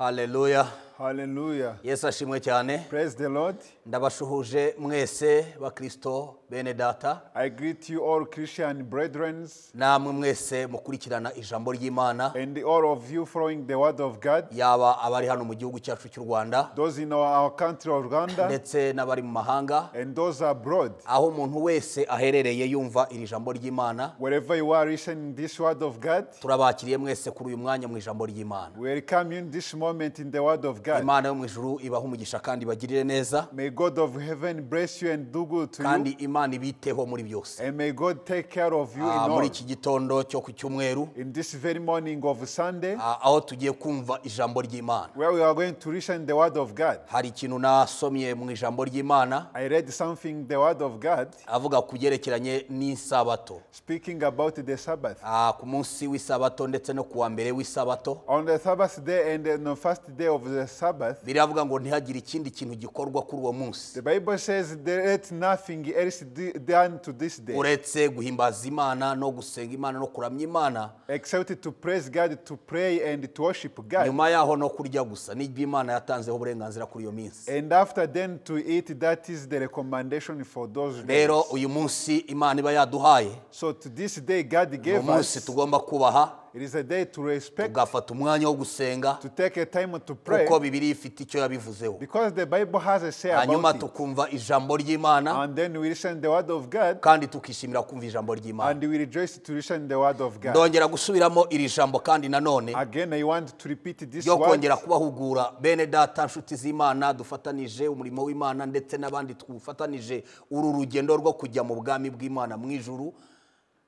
Hallelujah. Hallelujah. Yesu ashimwe cyane. Praise the Lord. Ndabashuhuje mwese bakristo bene data. I greet you all Christian brethren. Namwe mwese mukurikirana ijambo ry'Imana. And all of you following the word of God. Yaba abari hano mu gihugu cyacu cy'u Rwanda. Those in our country of Rwanda. Ndetse n'abari mu mahanga. And those abroad. Aho umuntu wese aherereye yumva iri jambo ry'Imana. Wherever you are listening this word of God. Turabakiriye mwese kuri uyu mwanya mu ijambo ry'Imana. We welcome you in this moment in the word of God. Imana yo mu ijuru ibaho umugisha kandi bagirire neza. May God of heaven bless you and do good to you. Kandi Imana ibiteho muri byose. And may God take care of you in all. Muri iki gitondo cyo ku cyumweru. In this very morning of Sunday. Aho tugiye kumva ijambo ry'Imana. Where we are going to listen the word of God. Hari ikintu nasomye mu ijambo ry'Imana. I read something the word of God. Avuga kugerekeranye n'isabato. Speaking about the Sabbath. Ku munsi w'isabato ndetse no kuwa mbere w'isabato. On the Sabbath day and on the first day of the Sabbath. Biravuga ngo ntihagire ikindi kintu gikorwa kuri uwo munsi. The Bible says there is nothing else done to this day. Uretse guhimbaza Imana no gusenga Imana no kuramya Imana. Except to praise God, to pray and to worship God. Nyuma yaho no kurya gusa n'ibyo Imana yatanzeho uburenganzira kuri iyo minsi. And after then to eat, that is the recommendation for those days. Rero uyu munsi Imana iba yaduhaye. So to this day God gave us. Umunsi tugomba kubaha. It is a day to respect. Tugafata umwanya wo gusenga. To take a time to pray. Kuko Bibiliya ifite icyo yabivuzeho. Because the Bible has a say about it. Hanyuma tukumva ijambo ry'Imana. And then we listen the word of God. Kandi tukishimira kumva ijambo ry'Imana. And we rejoice to listen the word of God. Ndongera gusubiramo iri jambo kandi nanone. Again I want to repeat this word. Yo kongera kubahugura bene data nshuti z'Imana dufatanije umurimo w'Imana ndetse n'abandi twufatanije uru rugendo rwo kujya mu bwami bw'Imana mu ijuru.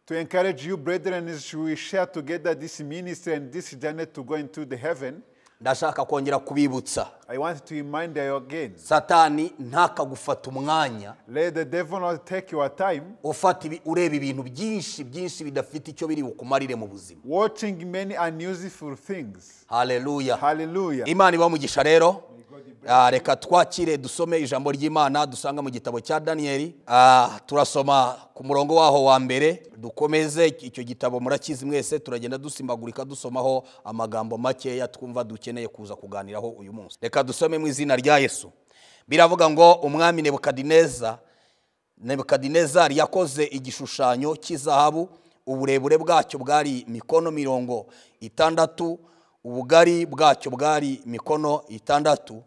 To encourage you, brethren, as we share together this ministry and this journey to go into the heaven. Ndashaka kongera kubibutsa. I want to remind you again. Satani ntakagufata umwanya. Let the devil not take your time. Ureba ibintu byinshi bidafite icyo biri bukumarire mu buzima. Watching many unuseful things. Hallelujah. Hallelujah. Imana ibamugisha rero. Reka twakire dusome ijambo ry'Imana dusanga mu gitabo cya Daniel. Turasoma ku murongo waho wa mbere. Dukomeze icyo gitabo murakizi mwese turagenda dusimbagurika dusomaho amagambo makeya twumva dukeneye kuza kuganiraho uyu munsi. Reka dusome mu izina rya Yesu. Biravuga ngo umwami Nebukadinezari yakoze igishushanyo cy'izahabu, uburebure bwacyo bwari mikono 60, ubugari bwacyo bwari mikono 6,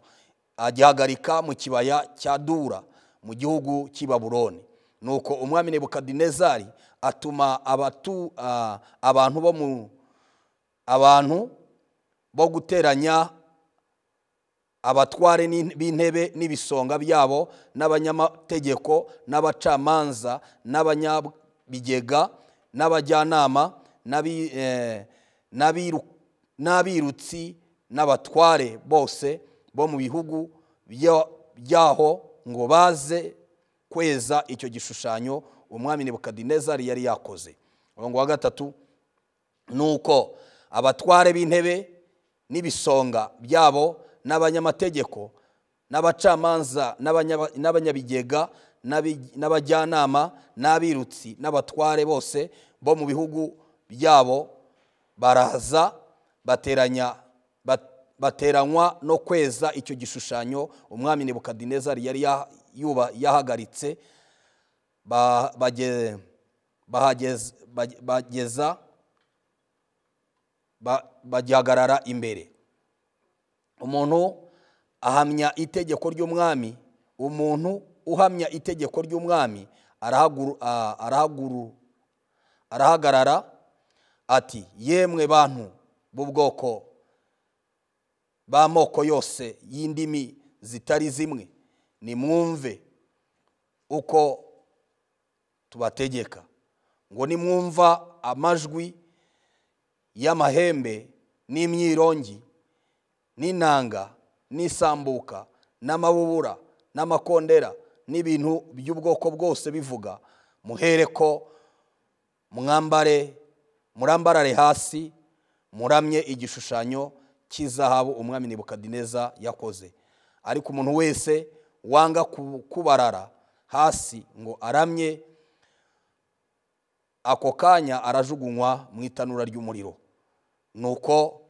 agihagarika mu kibaya cya Dura mu gihugu cy'i Babuloni. Nuko umwami Nebukadinezari atuma abantu bo guteranya abatware b'intebe n'ibisonga byabo n'abanyamategeko n'abacamanza n'abanyabigega n'abajyanama n'abirutsi n'abatware bose bo mu bihugu byaho ngo baze kweza icyo gishushanyo umwami Nebukadinezari yari yakoze. Umurongo wa 3 nuko abatware b'intebe n'ibisonga byabo n'abanyamategeko n'abacamanza n'abanyabigega n'abajyanama n'abirutsi n'abatware bose bo mu bihugu byabo baraza bateranywa no kweza icyo gishushanyo umwami Nebukadinezari yari yahagaritse, bagihagarara imbere. Umuntu uhamya itegeko ry'umwami arahagarara ati, yemwe bantu b'ubwoko b'amoko yose y'indimi zitari zimwe, nimwumve uko tubategeka. Ngo nimwumva amajwi y'amahembe n'imyirongi n'inanga n'isambuka n'amabubura n'amakondera n'ibintu by'ubwoko bwose bivuga, muhereko murambarare hasi muramye igishushanyo cy'izahabu umwami Nebukadineza yakoze. Ariko umuntu wese wanga kubarara hasi ngo aramye, ako kanya arajugunywa mu itanura ry'umuriro. Nuko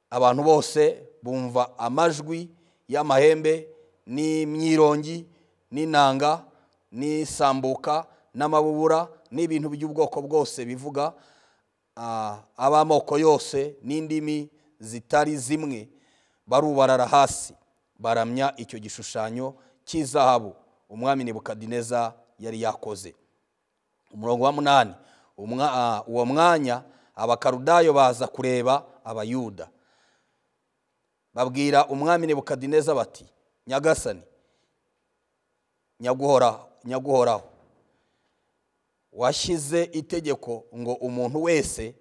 abantu bose bumva amajwi y'amahembe n'imyirongi n'inanga n'isambuka n'amabubura n'ibintu by'ubwoko bwose bivuga abamoko yose n'indimi zitari zimwe barubarara hasi baramya icyo gishushanyo cy'izahabu umwami Nebukadineza yari yakoze. Umurongo wa 8, uwo mwanya abakarudayo baza kureba abayuda babwira umwami Nebukadineza bati, nyagasani nyaguhoraho washyize itegeko ngo umuntu wese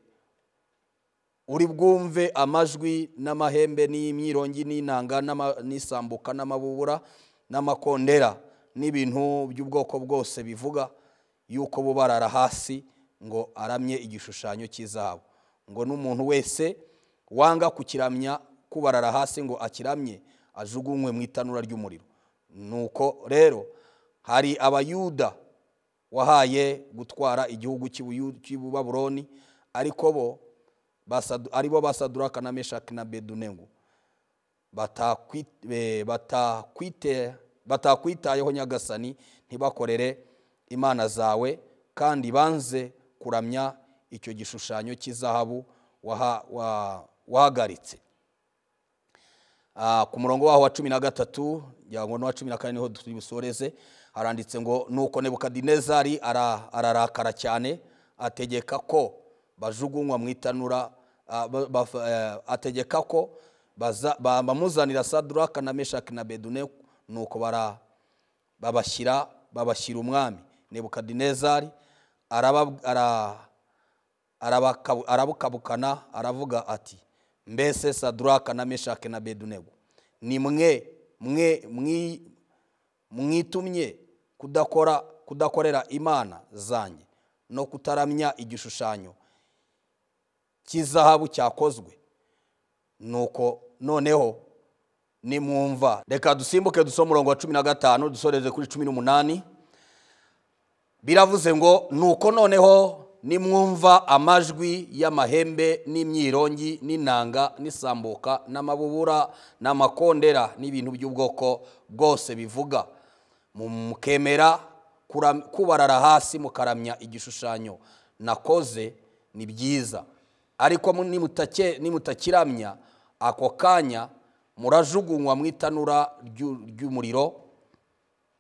uri bwumve amajwi n'amahembe n'imyirongi n'inanga n'isambuka n'amabubura n'amakondera n'ibintu by'ubwoko bwose bivuga yuko bubarara hasi ngo aramye igishushanyo cy'izahabu, ngo n'umuntu wese wanga kukiramya kubarara hasi ngo akiramye ajugunywe mu itanura ry'umuriro. Nuko rero hari abayuda wahaye gutwara igihugu cy'u Babuloni, ariko bo aribo Saduraka na Meshaki na Abedenego batakwitayeho nyagasani, ntibakorere imana zawe, kandi banze kuramya icyo gishushanyo cy'izahabu wahagaritse. Ku murongo waho wa 13 yango no wa 14 niho tubisoreze, haranditse ngo nuko Nebukadinezari ararakara cyane, ategeka ko bajugunywa mu itanura, ategeka ko bamuzanira Saduraka na Meshaki na Abedenego, nuko babashyira umwami. Nebukadinezari arabukabukana aravuga ati, mbese Saduraka na Meshaki na Abedenego ni mwitumye kudakorera imana zanjye no kutaramya igishushanyo cy'izahabu cyakozwe? Nuko noneho nimwumva. Reka dusimbuke dusoma umurongo wa 15 dusoreze kuri 18. Biravuze ngo nuko noneho nimwumva amajwi y'amahembe n'imyirongi n'inanga n'isambuka n'amabubura n'amakondera n'ibintu by'ubwoko bwose bivuga, mukemera kubarara hasi mukaramya igishushanyo nakoze, ni byiza. Ariko nimutakiramya, ako kanya murajugunywa mu itanura ry'umuriro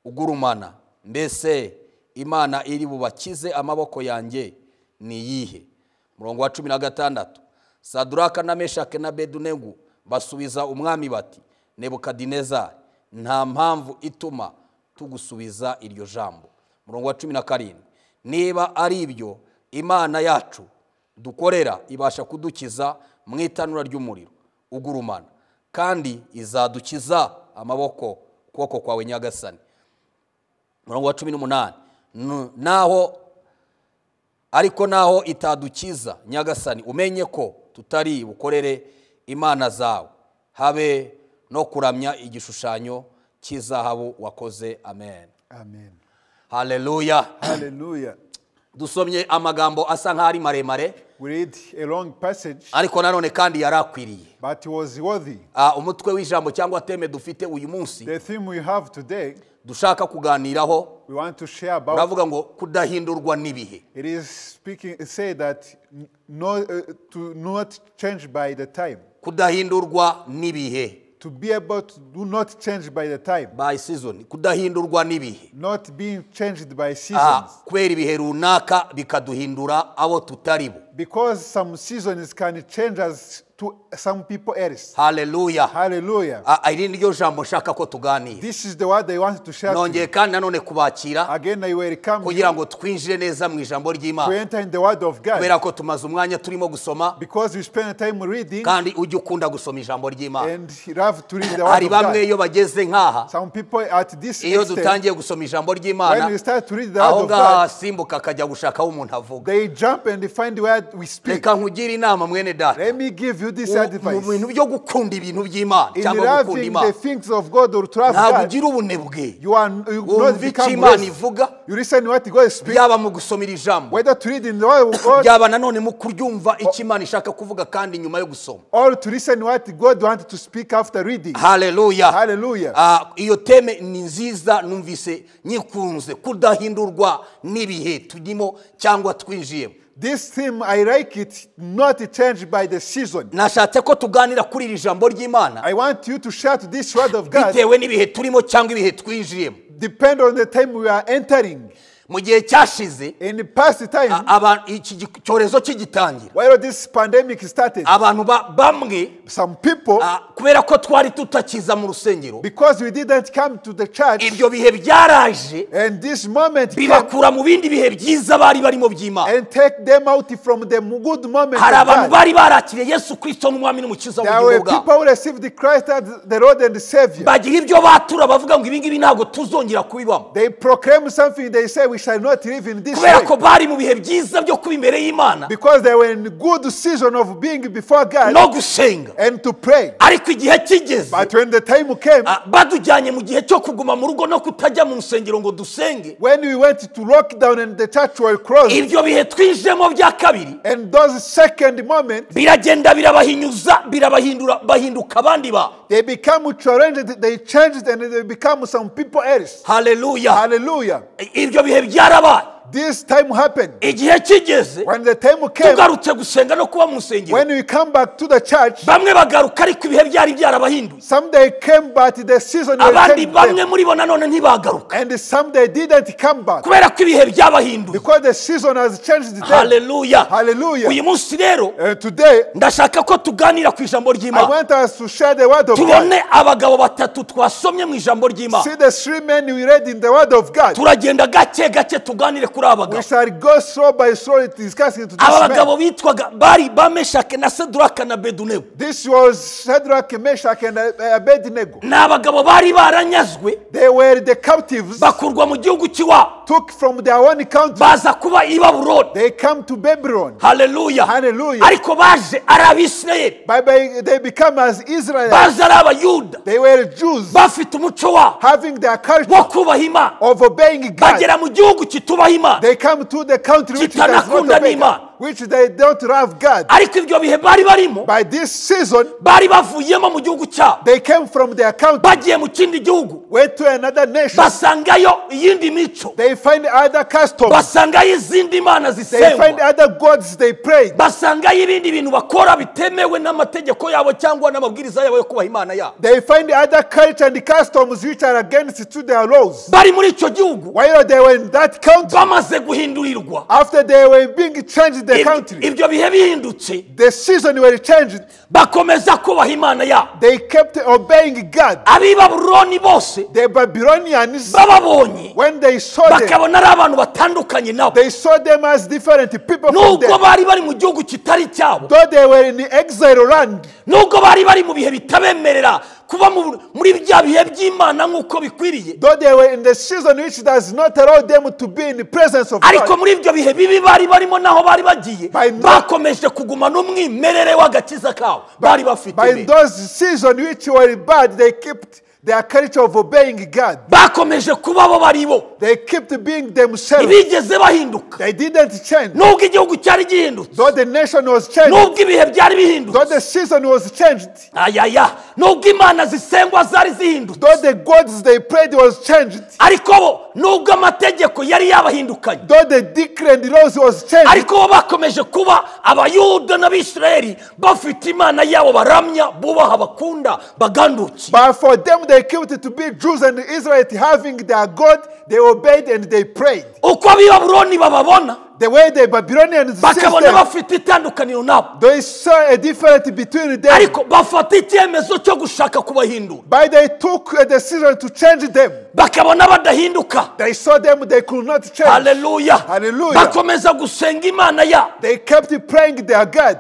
ugurumana. Mbese imana iri bubakize amaboko yanjye ni yihe? Murongo wa 16, Saduraka na Meshaki na Abedenego basubiza umwami bati, Nebukadinezari, nta mpamvu ituma tugusubiza iryo jambo. Murongo wa 17, niba ari ibyo imana yacu dukorera ibasha kudukiza mu itanura ry'umuriro ugurumana, kandi izadukiza amaboko kuboko kwawe nyagasani. Murongo wa 18, naho itadukiza nyagasani, umenye ko tutari bukorere imana zawe, habe no kuramya igishushanyo cy'izahabu wakoze. Amen. Amen. Hallelujah. Hallelujah. Dusomye amagambo asa nk'ari maremare. We read a long passage, ariko nanone kandi yarakwiriye. but it was worthy. Umutwe w'ijambo cyangwa teme dufite uyu munsi, The theme we have today, dushaka kuganiraho, we want to share about. uravuga ngo kudahindurwa n'ibihe. It is say that to not change by the time. Kudahindurwa n'ibihe. To be able to do not change by the time. By season. Kudahindurwa n'ibihe. Not being changed by seasons. Kwera ibihe runaka bikaduhindura abo tutaribo. Because some seasons can change us to some people else. Hallelujah. Hallelujah. Iri niryo jambo shaka ko tuganira. This is the word I want to share. Nongeye kandi nanone kubakira. Again I welcome you. Kugira ngo twinjire neza mu ijambo ry'Imana. To enter in the word of God. Kubera ko tumaze umwanya turimo gusoma. Because we spend time reading. Kandi ujye ukunda gusoma ijambo ry'Imana. And you have to read the word of God. Ari bamwe iyo bageze nkaha. Some people at this iyo dutangiye gusoma ijambo ry'Imana. When we start to read the word of God. Simbuka akajya gushaka umuntu avuga. They jump and they find where we speak. reka nkugire inama mwene data Let me give you this mu advice. bintu byo gukunda ibintu by'Imana In cyangwa gukunda loving Imana the things of God or to love ntabwo God, ugira ubunebwe you not wumva icyo become Imana lazy. ivuga You listen what God speaks, byaba mu gusomera ijambo whether to read in the word of God byaba nanone mu kuryumva icyo Imana ishaka kuvuga kandi nyuma yo gusoma. or to listen what God wanted to speak after reading. Haleluya. Hallelujah. Iyo teme ni nziza numvise nyikunze kudahindurwa n'ibihe turimo cyangwa twinjiyemo. This theme, I like it, not changed by the season. Nashatse ko tuganira kuri iri jambo ry'Imana I want you to shout this word of God, bitewe n'ibihe turimo cyangwa ibihe twinjiyemo. depend on the time we are entering. Mu gihe cyashize In the past time, iki cyorezo kigitangira while this pandemic started, abantu bamwe some people, kubera ko twari tutakiza mu rusengero because we didn't come to the church, ibyo bihe byaraje and this moment came bibakura mu bindi bihe byiza bari barimo by'Imana. and take them out from the good moment Hari of abantu God. bari barakiriye Yesu Kristo n'umwami n'umukiza There were w'ubugingo bwabo people who received Christ as the Lord and the Savior. bagira ibyo batura bavuga ngo ibi ngibi ntabwo tuzongera kubibamo They proclaim something, they say we shall not live in this kubera way. ko bari mu bihe byiza byo kuba imbere y'Imana Because they were in good season of being before God no gusenga, and to pray. ariko igihe kigeze But when the time came, badujyanye mu gihe cyo kuguma mu rugo no kutajya mu rusengero ngo dusenge, when we went to lockdown and the church were closed, ibyo bihe twinjiyemo bya kabiri and those second moment, biragenda birabahinyuza birabahindura bahinduka abandi ba. they become challenged, they changed and they become some people else. Haleluya. Hallelujah. Ibyo bihe byarabaye This time happened. igihe kigeze When the time came, tugarutse gusenga no kuba mu rusengero when we come back to the church, bamwe bagaruka ariko ibihe byari byarabahinduye, some they came but the season were abandi changed bamwe them. muri bo nanone ntibagaruka And some they didn't come back kubera ko ibihe byabahinduye. because the season has changed them. Haleluya. Hallelujah. uyu munsi rero Today, ndashaka ko tuganira ku ijambo I ry'Imana, want us to share the word of God. tubone abagabo batatu twasomye mu ijambo ry'Imana, See the three men we read in the word of God. turagenda gake gake tuganire kuri aba We bagabo. shall go slow by slow discussing to aba this bagabo man. bitwaga bari bameshake na Seduraka na Bedunego. This was Shadrach, Meshach, and Abednego. Ni abagabo bari baranyazwe They were the captives, bakurwa mu gihugu cy'iwabo took from their own country. baza kuba i Babuloni. They come to Babylon. Haleluya. Hallelujah. ariko baje ari Abisirayeli, They become as Israelites. baje ari Abayuda They were Jews, bafite umuco wabo having their wo culture kubaha Imana, of obeying God. bagera mu gihugu kitubaha Imana, They come to the country which does not kitanakunda obey n'Imana. God, which they don't love God. ariko ibyo bihe bari barimo By this season, bari bavuyemo mu gihugu cyabo they came from their country, bagiye mu kindi gihugu, went to another nation. basangayo iyindi mico, They find other customs. basangayo izindi mana They find zisengwa, other gods they pray. basangayo ibindi bintu bakora bitemewe n'amategeko yabo cyangwa n'amabwiriza yabo yo kubaha Imana yabo. They find other culture and customs which are against to their laws. Bari muri icyo gihugu While they were in that country, bamaze guhindurirwa, after they were being changed the country, ibyo bihe bihindutse the season were changed. bakomeza kubaha Imana yabo. They kept obeying God. ab'i Babuloni bose The Babylonians, bababonye when they saw them, bakabona ari abantu batandukanye nabo, they saw them as different people from nubwo them. bari bari mu gihugu kitari cyabo, Though they were in the exile land, nubwo bari bari mu bihe bitabemerera kuba muri bya bihe by'Imana nk'uko bikwiriye, though they were in the season which does not allow them to be in the presence of ariko God, muri ibyo bihe bibi bari barimo naho bari bagiye By no- bakomeje kuguma n'umwimerere w'agakiza kabo bari bafite by mbere. those seasons which were bad, they kept their culture of obeying God. bakomeje kuba bo bari bo, They kept being themselves. ntibigeze bahinduka. They didn't change. Nubwo igihugu cyari gihindutse, Though the nation was changed, nubwo ibihe byari though bihindutse, the season was changed, ayaya, nubwo imana zisengwa zari zihindutse, though the gods they prayed was changed, ariko bo nubwo amategeko yari yabahindukanye, though the decree and laws was changed, ariko bo bakomeje kuba Abayuda n'Abisirayeli bafite Imana yabo baramya, bubaha, bakunda, bagandutse. but for them they kept to be Jews and Israelites having their God, they obeyed and they prayed. uko ab'i Babuloni bababona The way the Babylonians bakabona system, bafite itandukaniro nabo, they saw a difference between them. ariko bafata icyemezo cyo gushaka kubahindura, But they took a decision to change them. bakabona badahinduka. They saw them, they could not change. Haleluya. Hallelujah. bakomeza gusenga Imana yabo. They kept praying their God.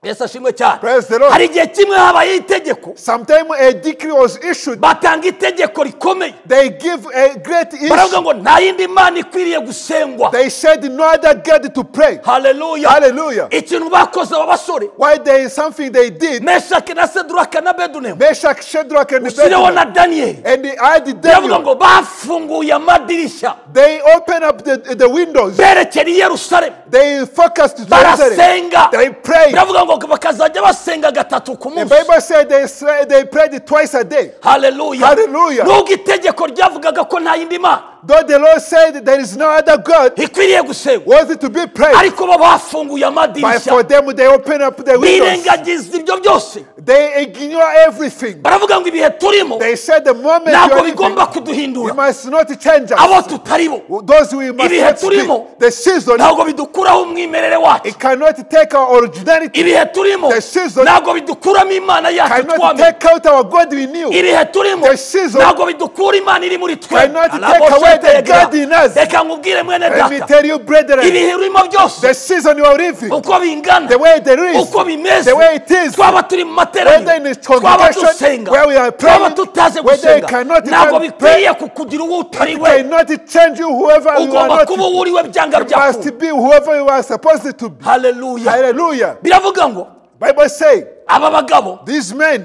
Yesu ashimwe cyane. Praise the Lord. Hari igihe kimwe habaye itegeko. Sometimes a decree was issued. Batanga itegeko rikomeye. They give a great issue. Baravuga ngo nta yindi mana ikwiriye gusengwa. They said no other God to pray. Hallelujah. Hallelujah. Ikintu bakoze aba basore. Why there is something they did. Meshaki na Shadraka na Abednego. Meshach, Shadrach, and Usireho na Abednego. Daniel. And they added Baravuga Daniel. ngo bafunguye amadirisha. They open up the windows. Berekera i Yerusalemu. They focus to Jerusalem. Barasenga. They pray. Baravuga ngo bakazajya basenga gatatu ku The munsi. Bible said they prayed twice a day. Hallelujah. Hallelujah. Nubwo itegeko ryavugaga ko nta yindi mana Though the Lord said there is no other God, ikwiriye gusengwa, was it to be praised? ariko bo bafunguye But amadirisha. for them, they open up the windows. Birengagiza ibyo byose. They ignore everything. Baravuga ngo ibihe turimo They said the moment ntabwo you are bigomba living, you kuduhindura. must not change Abo us. tutari bo Those we must ibihe not turimo be. The season, ntabwo bidukuraho umwimerere wacu. it cannot take our originality. Ibihe turimo The season ntabwo bidukuramo imana yacu cannot twamenye. take out our God we knew. Ibihe turimo The season ntabwo bidukura imana iri muri twe. cannot take away the God in us. Reka nkubwire mwene Let me data, tell you, brethren, ibihe urimo byose the season you are living, uko bingana, the way there is, uko bimeze, the way it is, twaba turi mu whether materaniro, in this twaba congregation, dusenga, where we are twaba praying, tutaze whether you gusenga, cannot ntabwo even pray, bikwiye kukugira uwo utari it we. cannot change you whoever you are Ugomba not. kuba uwo uri we byanga You byakunda. must be whoever you are supposed to be. Hallelujah. Hallelujah. Biravuga ngo Bible say aba bagabo these men,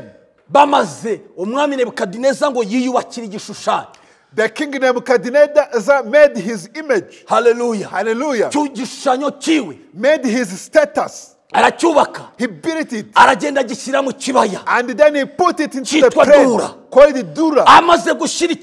bamaze umwami Nebukadineza ngo yiyubakire igishushanyo. the king Nebuchadnezzar made his image. Hallelujah. Hallelujah. Cyo gishushanyo kiwe Made his status. aracyubaka, He built it. aragenda agishyira mu kibaya. And then he put it into the Chitwa plain. Dura. Called it Dura. Amaze gushyira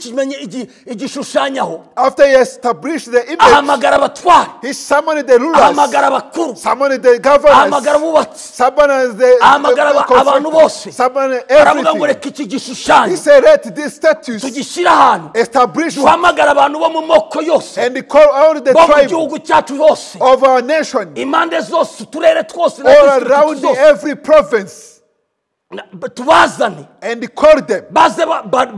igishushanyaho, After he established the image, ahamagara abatware, he summoned the rulers, ahamagara abakuru, summoned the governors, ahamagara abubatsi, summoned ahamagara abantu bose. summoned Aravuga ngo everything. reka iki He gishushanyo said, let this status tugishyira ahantu, establish duhamagara abantu bo mu moko yose, and call all the bo mu tribe gihugu cyacu bose, of our nation, impande zose, uturere twose na all district around zose, every province, tubazane and call them. baze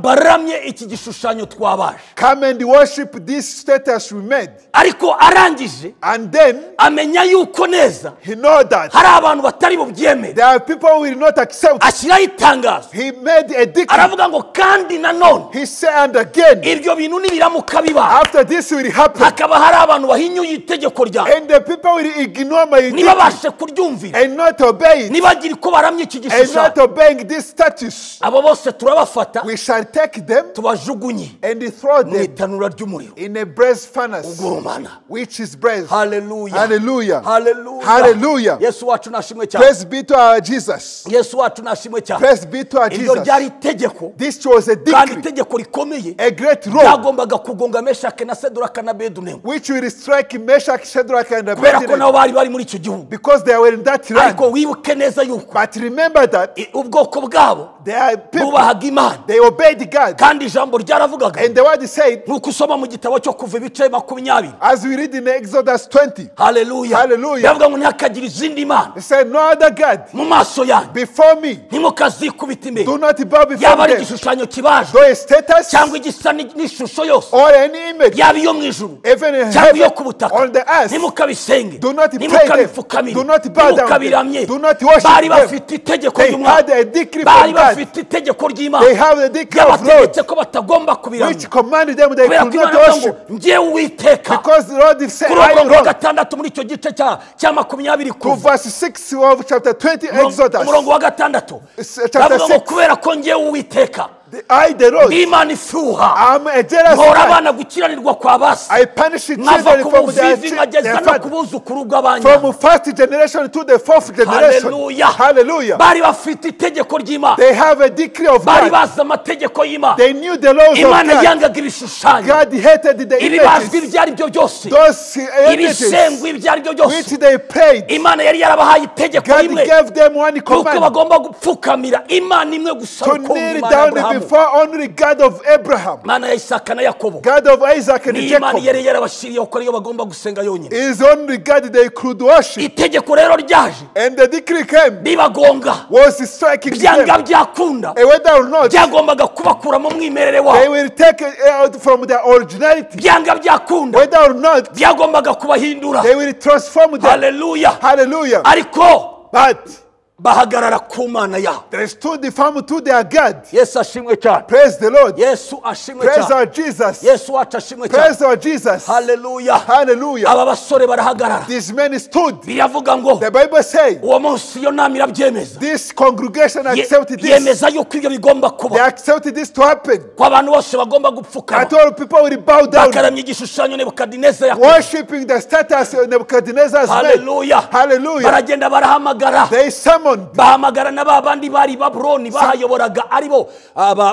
baramye iki gishushanyo twabaje. Come and worship this status we made. Ariko arangije And then amenya yuko neza he know that hari abantu batari bubyemere, there are people who will not accept. ashyiraho itangazo, He made a decree. aravuga ngo kandi nanone He said, and again, ibyo bintu nibiramuka biba, after this will happen, hakaba hari abantu bahinyuye itegeko ryawe, and the people will ignore my decree ntibabashe kuryumvira, and not obey it, ntibagire uko baramye iki and not gishushanyo. obeying this status, Abo bose turabafata we shall take them tubajugunye and throw mu them itanura ry'umuriro in a brass furnace, ugurumana. which is brass. Hallelujah. Hallelujah. Hallelujah. Hallelujah. Yesu wacu nashimwe cyane. Praise be to our Jesus. Yesu wacu nashimwe cyane. Praise be to our Iryo Jesus. ryari itegeko, This was a kandi decree, itegeko rikomeye a great role, ryagombaga kugonga Meshaki na Shadraka na Abednego, which will strike Meshach, Shadrach, and kubera ko nabo Abednego, bari muri icyo gihugu. because they were in that Ariko land. wibuke neza yuko But remember that ubwoko bwabo there are people, bubahaga Imana, they obeyed God. kandi ijambo ryaravugaga, And the word said, nk'uko usoma mu gitabo cyo kuva ibice 20, as we read in Exodus 20, haleluya, Hallelujah. biravuga ngo ntihakagire izindi mana he said, no other God mu maso yanyu, before me. ntimukazikubita imbere, Do not bow before yaba ari them. igishushanyo kibaje Though a status cyangwa igisa n'ishusho yose, or any image, yaba iyo mu ijuru even in cyangwa iyo heaven, ku butaka, on the earth, ntimukabisenge, do not pray them. ntimukabipfukamire, Do not bow down them. ntimukabiramye. Do not worship Bari them. bafite itegeko They ry'umwami, had a decree bari from God. bafite itegeko ry'Imana They have the decree of Lord, ryabategetse ko batagomba kubiramya, which commanded them they kubera could ko not Imana ivuga ngo worship. njyewe Uwiteka. Because the Lord said, Kuri I uwo am wa wrong. gatandatu muri icyo gice cya 20 To kuva verse 6 of chapter 20 Exodus. umurongo wa gatandatu, Chapter bavuga ngo 6. kubera ko njyewe Uwiteka I, the Lord, ndi Imana ifuha, I'm a jealous nkora man. abana gukiranirwa kwa basi, I punish the nkava children ku from their, buvivi nkageza their no ku father. buzukuru bw'abanya. From first generation to the fourth generation. Hallelujah. Hallelujah. Bari bafite itegeko ry'Imana, They have a decree of bari God. bazi amategeko y'Imana. They knew the laws of Imana God. yangaga ibishushanyo, God hated the ibibazwa images, ibyo ari byo byose, those images ibisengwa ibyo ari byo byose. which they prayed. Imana yari yarabahaye itegeko God rimwe gave them one yuko command, bagomba gupfukamira Imana imwe gusa, to rukumbi kneel Imana ya down Aburahamu, before only God of Abraham, Imana ya Isaka na Yakobo. God of Isaac and Ni Imana Jacob. yari yarabashiriyeho ko ariyo bagomba gusenga yonyine. Is only God they could worship. Itegeko rero ryaje And the decree came, bibagonga, was striking byanga them. byakunda, And whether or not, byagombaga kubakura mu mwimerere they wabo, will take it out from their originality. byanga byakunda, Whether or not, byagombaga kubahindura. they will transform them. Haleluya. Hallelujah. Ariko But bahagarara ku Mana yabo. They stood firm to their God. Yesu ashimwe cyane. Praise the Lord. Yesu ashimwe Praise cyane. our Jesus. Yesu wacu ashimwe cyane. Praise our Jesus. Hallelujah. Hallelujah. Aba basore barahagarara. These men stood. Biravuga ngo The Bible says uwo munsi yo nama irabyemeza. this congregation accepted this. Yemeza yuko ibyo bigomba They kuba. accepted this to happen. Ko abantu bose bagomba gupfukama. That all people will bow down, Bakaramya igishushanyo Nebukadineza yakoze. worshipping the status of Nebuchadnezzar's man. Hallelujah. Hallelujah. Baragenda barahamagara. They summoned. Bahamagara n'abandi bari Babuloni bahayoboraga aribo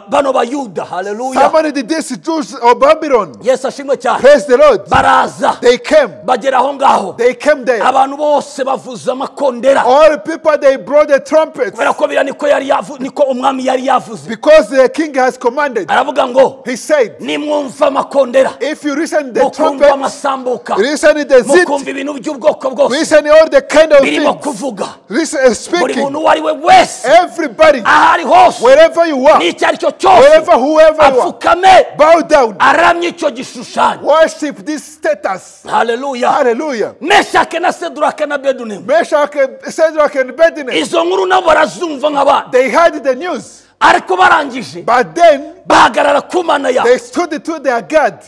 bano bayuda. Hallelujah. Summoned these Jews of Babylon. Yesu ashimwe cyane. Praise the Lord. Baraza. They came. Bagera aho ngaho. They came there. Abantu bose bavuza amakondera. All the people, they brought the trumpets. Kubera ko bira niko umwami yari yavuze. Because the king has commanded. Aravuga ngo He said, nimwumva amakondera. if you listen to the Mukumva trumpet, amasambuka. listen to the zit, Mukumva ibintu by'ubwoko bwose. listen to all the kind of Birimo things. kuvuga. Listen, Buri speaking. muntu uwo ari we wese. Everybody, Ahari hose. wherever you are, N'icyo ari cyo cyose. wherever, whoever you are, Apfukame. bow down. Aramye icyo gishushanyo. Worship this status. Hallelujah. Hallelujah. Meshake na Seduraka na Abedunego. Meshach, Shadrach, and Abednego, Izo nkuru nabo barazumva nk'abandi. they heard the news. Ariko barangije But then, bahagarara ku Mana yabo. they stood to their God.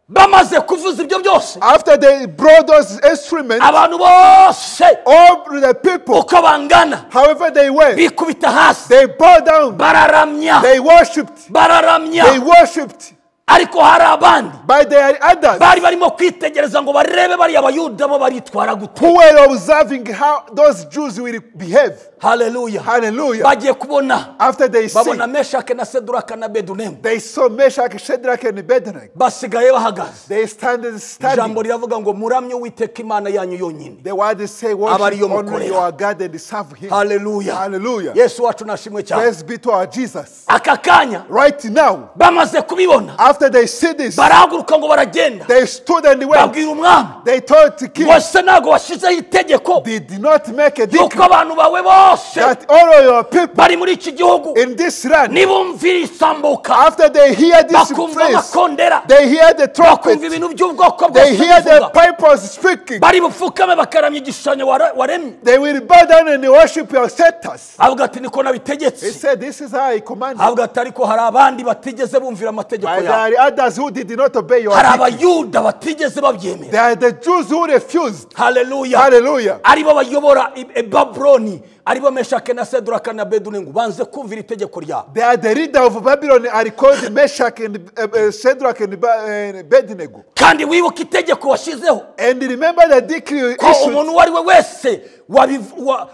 Bamaze kuvuza ibyo byose. After they brought those instruments, Abantu bose all the people, uko bangana however they were, bikubita hasi. they bowed down. Bararamya. They worshipped. They Bararamya. worshipped. Ariko hari abandi But there are others bari barimo kwitegereza ngo barebe bari abayuda bo baritwara gute. who were observing how those Jews will behave. Hallelujah. Hallelujah. Bagiye kubona After they babona see, Meshake na Seduraka na Abedunego they saw Meshach, Shadrach, and Abednego. basigaye bahagaze. They standing studying. Ijambo riravuga ngo muramye Uwiteka Imana yanyu yonyine. The word say, Abari worship yo only mukorera. your God and serve Him. Hallelujah. Hallelujah. Yesu wacu nashimwe cyane. Praise be to our Jesus. Aka kanya Right now, bamaze kubibona after they see this, barahaguruka ngo baragenda. they stood and went. Babwira umwami They told the king, wese ntabwo washyizeho itegeko they did not make a yuko decree abantu bawe bose that all of your people bari muri iki gihugu in this land, nibumvira isambuka after they hear this bakumva phrase, amakondera they hear the bakumva trumpet, ibintu by'ubwoko they bwose hear the bivuga pipers speaking, bari bupfukame bakaramya igishushanyo waremye. they will bow down and worship your status. avuga ati niko He nabitegetse. said, this is how I command you. avuga ati ariko hari abandi batigeze bumvira amategeko But there yawe. are others who did not obey your hari decree. abayuda batigeze babyemera. There are the Jews who refused. Hallelujah. Hallelujah. aribo bayobora Babuloni, aribo Meshake na Seduraka na Abedunego banze kumvira itegeko ryabo. They are the leader of Babylon are called Meshach and Shadrach and Abednego. Kandi wibuka itegeko washyizeho And remember the decree ko issued umuntu uwo ari we wese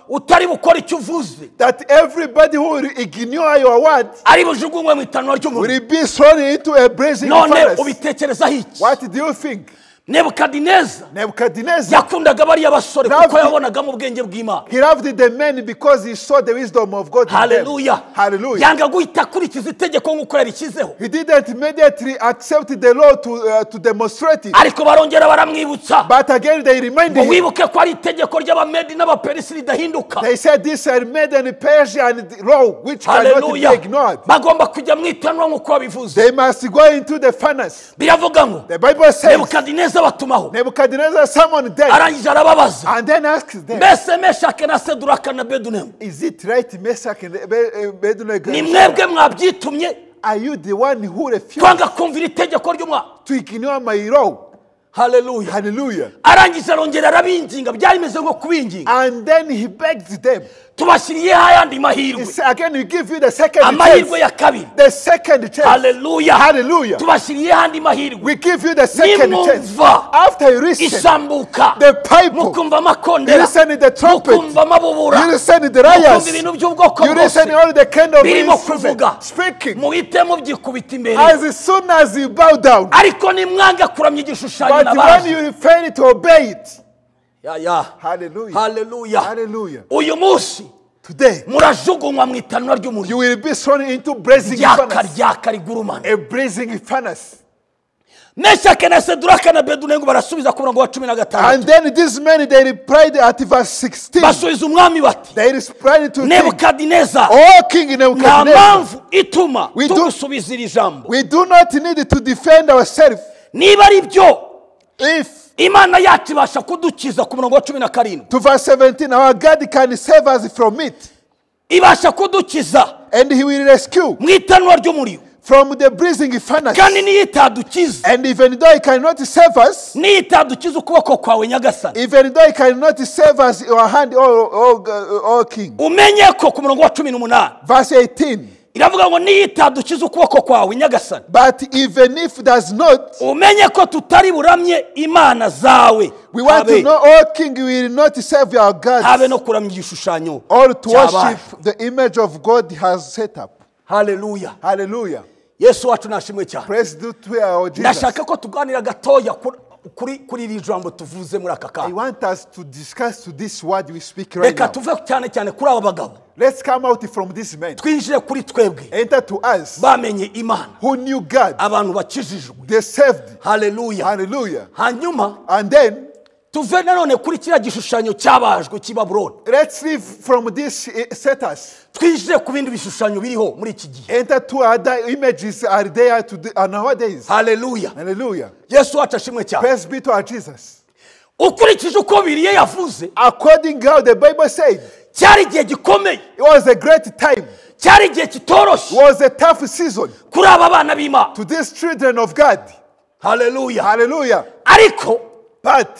utari bukora icyo uvuze that everybody who will ignore your word ari bujugunywe mu itanura ry'umuriro. will be thrown into a blazing None furnace. ubitekerezaho iki? What do you think? Nebukadineza Nebuchadnezzar, yakundaga bariya basore Loved kuko it. yabonagamo ubwenge bw'Imana. he loved the men because he saw the wisdom of God in them. Hallelujah. Hallelujah. Yanga guhita akurikiza itegeko nk'uko yarishyizeho. He didn't immediately accept the law to demonstrate it. Ariko barongera baramwibutsa But again, they reminded ngo him. wibuke ko ari itegeko ry'Abamedi n'Abaperisi ridahinduka. They said this are made in Persian law, which cannot be Hallelujah. ignored. Bagomba kujya mu itanura nk'uko babivuze. They must go into the furnace. Biravuga ngo The Bible says Nebukadineza batumaho Nebuchadnezzar summoned them arangije arababaza, and then asked them, mbese Meshake na Seduraka na Abedunego is it right, Meshach and Abednego? ni mwebwe mwabyitumye Are you the one who refused kwanga kumvira itegeko ry'Umwami? to ignore my law? Hallelujah. Hallelujah. arangije arongera arabinginga, byari bimeze nko kubinginga, And then he begged them. tubashyiriyeho ayandi He mahirwe, said, again, we give you the second amahirwe chance. ya kabiri. The second chance. Hallelujah. Hallelujah. tubashyiriyeho andi mahirwe. We give you the second chance. Nimwumva After you listen, isambuka, the pipe, mukumva you amakondera, listen to the trumpet, mukumva amabubura, you listen to the mukumva riots, ibintu by'ubwoko you listen to bwose all the kind of birimo instruments kuvuga, speaking. muhite mubyikubita imbere. As soon as you bow down, ariko nimwanga kuramya igishushanyo but when nabaje. you fail to obey it, Ya. hallelujah, Hallelujah. hallelujah. uyu munsi Today, murajugunywa mu itanura you ry'umuriro will be thrown into blazing furnace, ryaka rigurumana. a blazing furnace. Meshake na Seduraka na Abedunego barasubiza ku murongo wa 16. And then these men, they replied at verse 16. basubiza umwami bati, They replied to King, Nebukadineza, "Oh King nta Nebuchadnezzar, mpamvu ituma We do- tugusubiza iri jambo. we do not need to defend ourselves. Niba ari byo If Imana yacu ibasha kudukiza ku murongo wa 17, to verse 17, our God can save us from it. ibasha kudukiza and he will rescue mu itanwa ry'umuriro from the blazing furnace. kandi niyo itadukiza And even though he cannot save us, niyo itadukiza ukuboko kwawe nyagasani even though he cannot save us, your hand, oh King. umenye ko ku murongo wa 18 Verse 18. iravuga ngo niyo itadukiza ukuboko kwawe nyagasani But even if does not, umenye ko tutari buramye imana zawe we want to know, oh King, we will not serve your habe gods no kuramya igishushanyo or to cyabaye. worship the image of God has set up. Hallelujah. Hallelujah. Yesu wacu nashimwe cyane. Praise be to our Jesus. Ndashaka ko tuganira gatoya kuri iri jambo tuvuze muri aka I kanya. want us to discuss to this word we speak right Reka now. tuve cyane kuri aba bagabo. Let's come out from this man. Twinjire kuri twebwe. Enter to us Bamenye Imana. who knew God. Abantu bakijijwe. They saved. Hallelujah. Hallelujah. Hanyuma And then tuve nanone kuri kiriya gishushanyo cyabajwe cy'i Babuloni. let's leave from this status. Twinjire ku bindi bishushanyo biriho muri iki gihe. Enter to other images are there nowadays. Hallelujah. Hallelujah. Yesu wacu ashimwe cyane. Praise be to our Jesus. Ukurikije uko Bibiliya yavuze, According how the Bible said, cyari igihe gikomeye, it was a great time. cyari igihe kitoroshye It was a tough season kuri aba bana b'Imana. to these children of God. Hallelujah. Hallelujah. Ariko But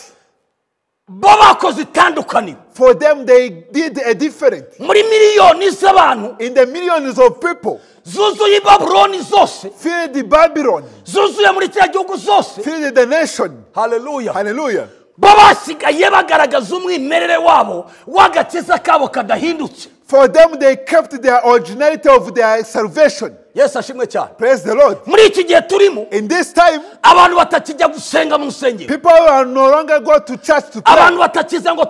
bo bakoze itandukaniro for them, they did a different. muri miliyoni z'abantu In the millions of people, zuzuye i Babuloni zose, filled Babylon, zuzuye muri kiriya gihugu zose. filled the nation. Hallelujah. Hallelujah. bo basigaye bagaragaza umwimerere wabo w'agakiza kabo kadahindutse. For them, they kept their originality of their salvation. Yesu ashimwe cyane. Praise the Lord. Muri iki gihe turimo, In this time, abantu batakijya gusenga mu nsengero, people are no longer go to church to pray. abantu batakiza ngo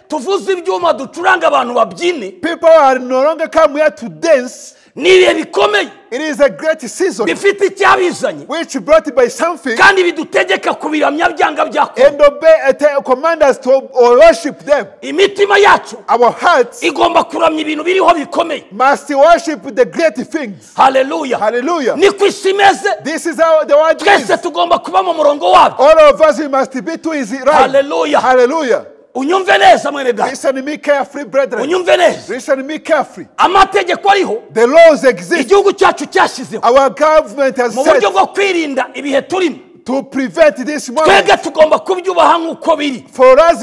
tuvuze ibyuma ducuranga abantu babyine. People are no longer come here to dance. Ni ibihe bikomeye It is a great season bifite icyabizanye which brought by something kandi bidutegeka kubiramya byanga byakora. and obey command us to worship them. Imitima yacu Our hearts igomba kuramya ibintu biriho bikomeye. must worship the great things. Hallelujah. Hallelujah. Niko isi imeze, This is how the word twese is. tugomba kuba mu murongo wabyo. All of us, we must be to his right. Hallelujah. Hallelujah. Unyumve neza mwene data, Listen to me carefully, brethren. unyumve neza. Listen to me carefully. Amategeko ariho The laws exist. igihugu cyacu cyashyizeho Our government has mu said buryo bwo kwirinda ibihe turimo. to prevent this moment. Twebwe tugomba kubyubaha nk'uko biri, For us,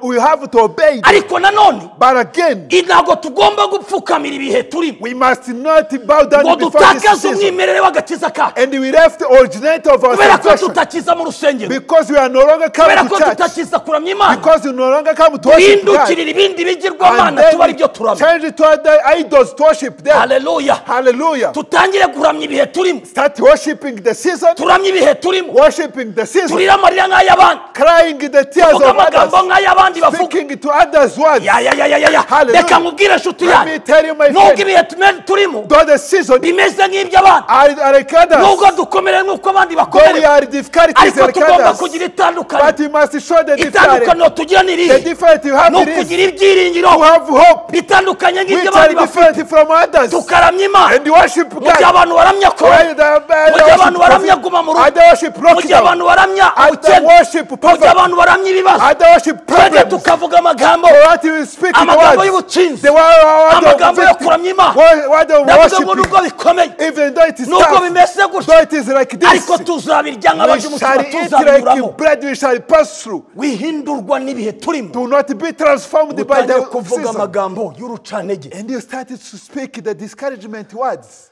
we have to obey. ariko nanone But again, ntabwo tugomba gupfukamira ibihe turimo we must not bow ngo down before this dutakaze season. umwimerere w'agakiza kacu, And we left the originality of our kubera ko salvation tutakiza mu rusengero, because we are no longer kubera coming ko to church. tutakiza kuramya Imana, Because we no longer come to worship God. duhindukirira ibindi And bigirwamana tuba ari byo then turamya. change it to other idols to worship them. Hallelujah. Hallelujah. Tutangire kuramya ibihe turimo, Start worshiping the season, turamye ibihe turimo, worshiping the season, turire amarira nk'ay'abandi, crying the tears tuvuga of amagambo others, nk'ay'abandi bavuga. speaking to others' words. Ya Hallelujah. reka nkubwire nshuti Let me yanjye, tell you, my nubwo friend, ibihe turimo though the season bimeze nk'iby'abandi, are like others, nubwo dukomere nk'uko abandi though we bakomere, are difficulties ariko like tugomba others, kugira itandukaniro. but we must show the difference. Itandukaniro tugira ni The irihe? difference you have Ni it is ukugira ibyiringiro to have hope, bitandukanye which nk'iby'abandi are bafite, different from others, tukaramya Imana. and worship Mu gihe God. abantu baramya kora, While mu gihe abantu baramya guma mu rugo, other worship mu gihe abantu lockdown, baramya other ubukene, worship mu gihe poverty, abantu baramya ibibazo, other worship twebwe problems. tukavuga amagambo, What you speak in amagambo words, y'ubutsinzi, the word amagambo yo of kuramya Imana. word of Ndavuga ngo nubwo worship, bikomeye, even though it is nubwo tough, bimeze gutya, though it is like this, ariko tuzabirya we nk'abaje shall umutima eat tuzabinyuramo. like bread, we shall pass through. Wihindurwa n'ibihe turimo, Do not be transformed by utangire the kuvuga season. amagambo y'urucantege, And you started to speak the discouragement words.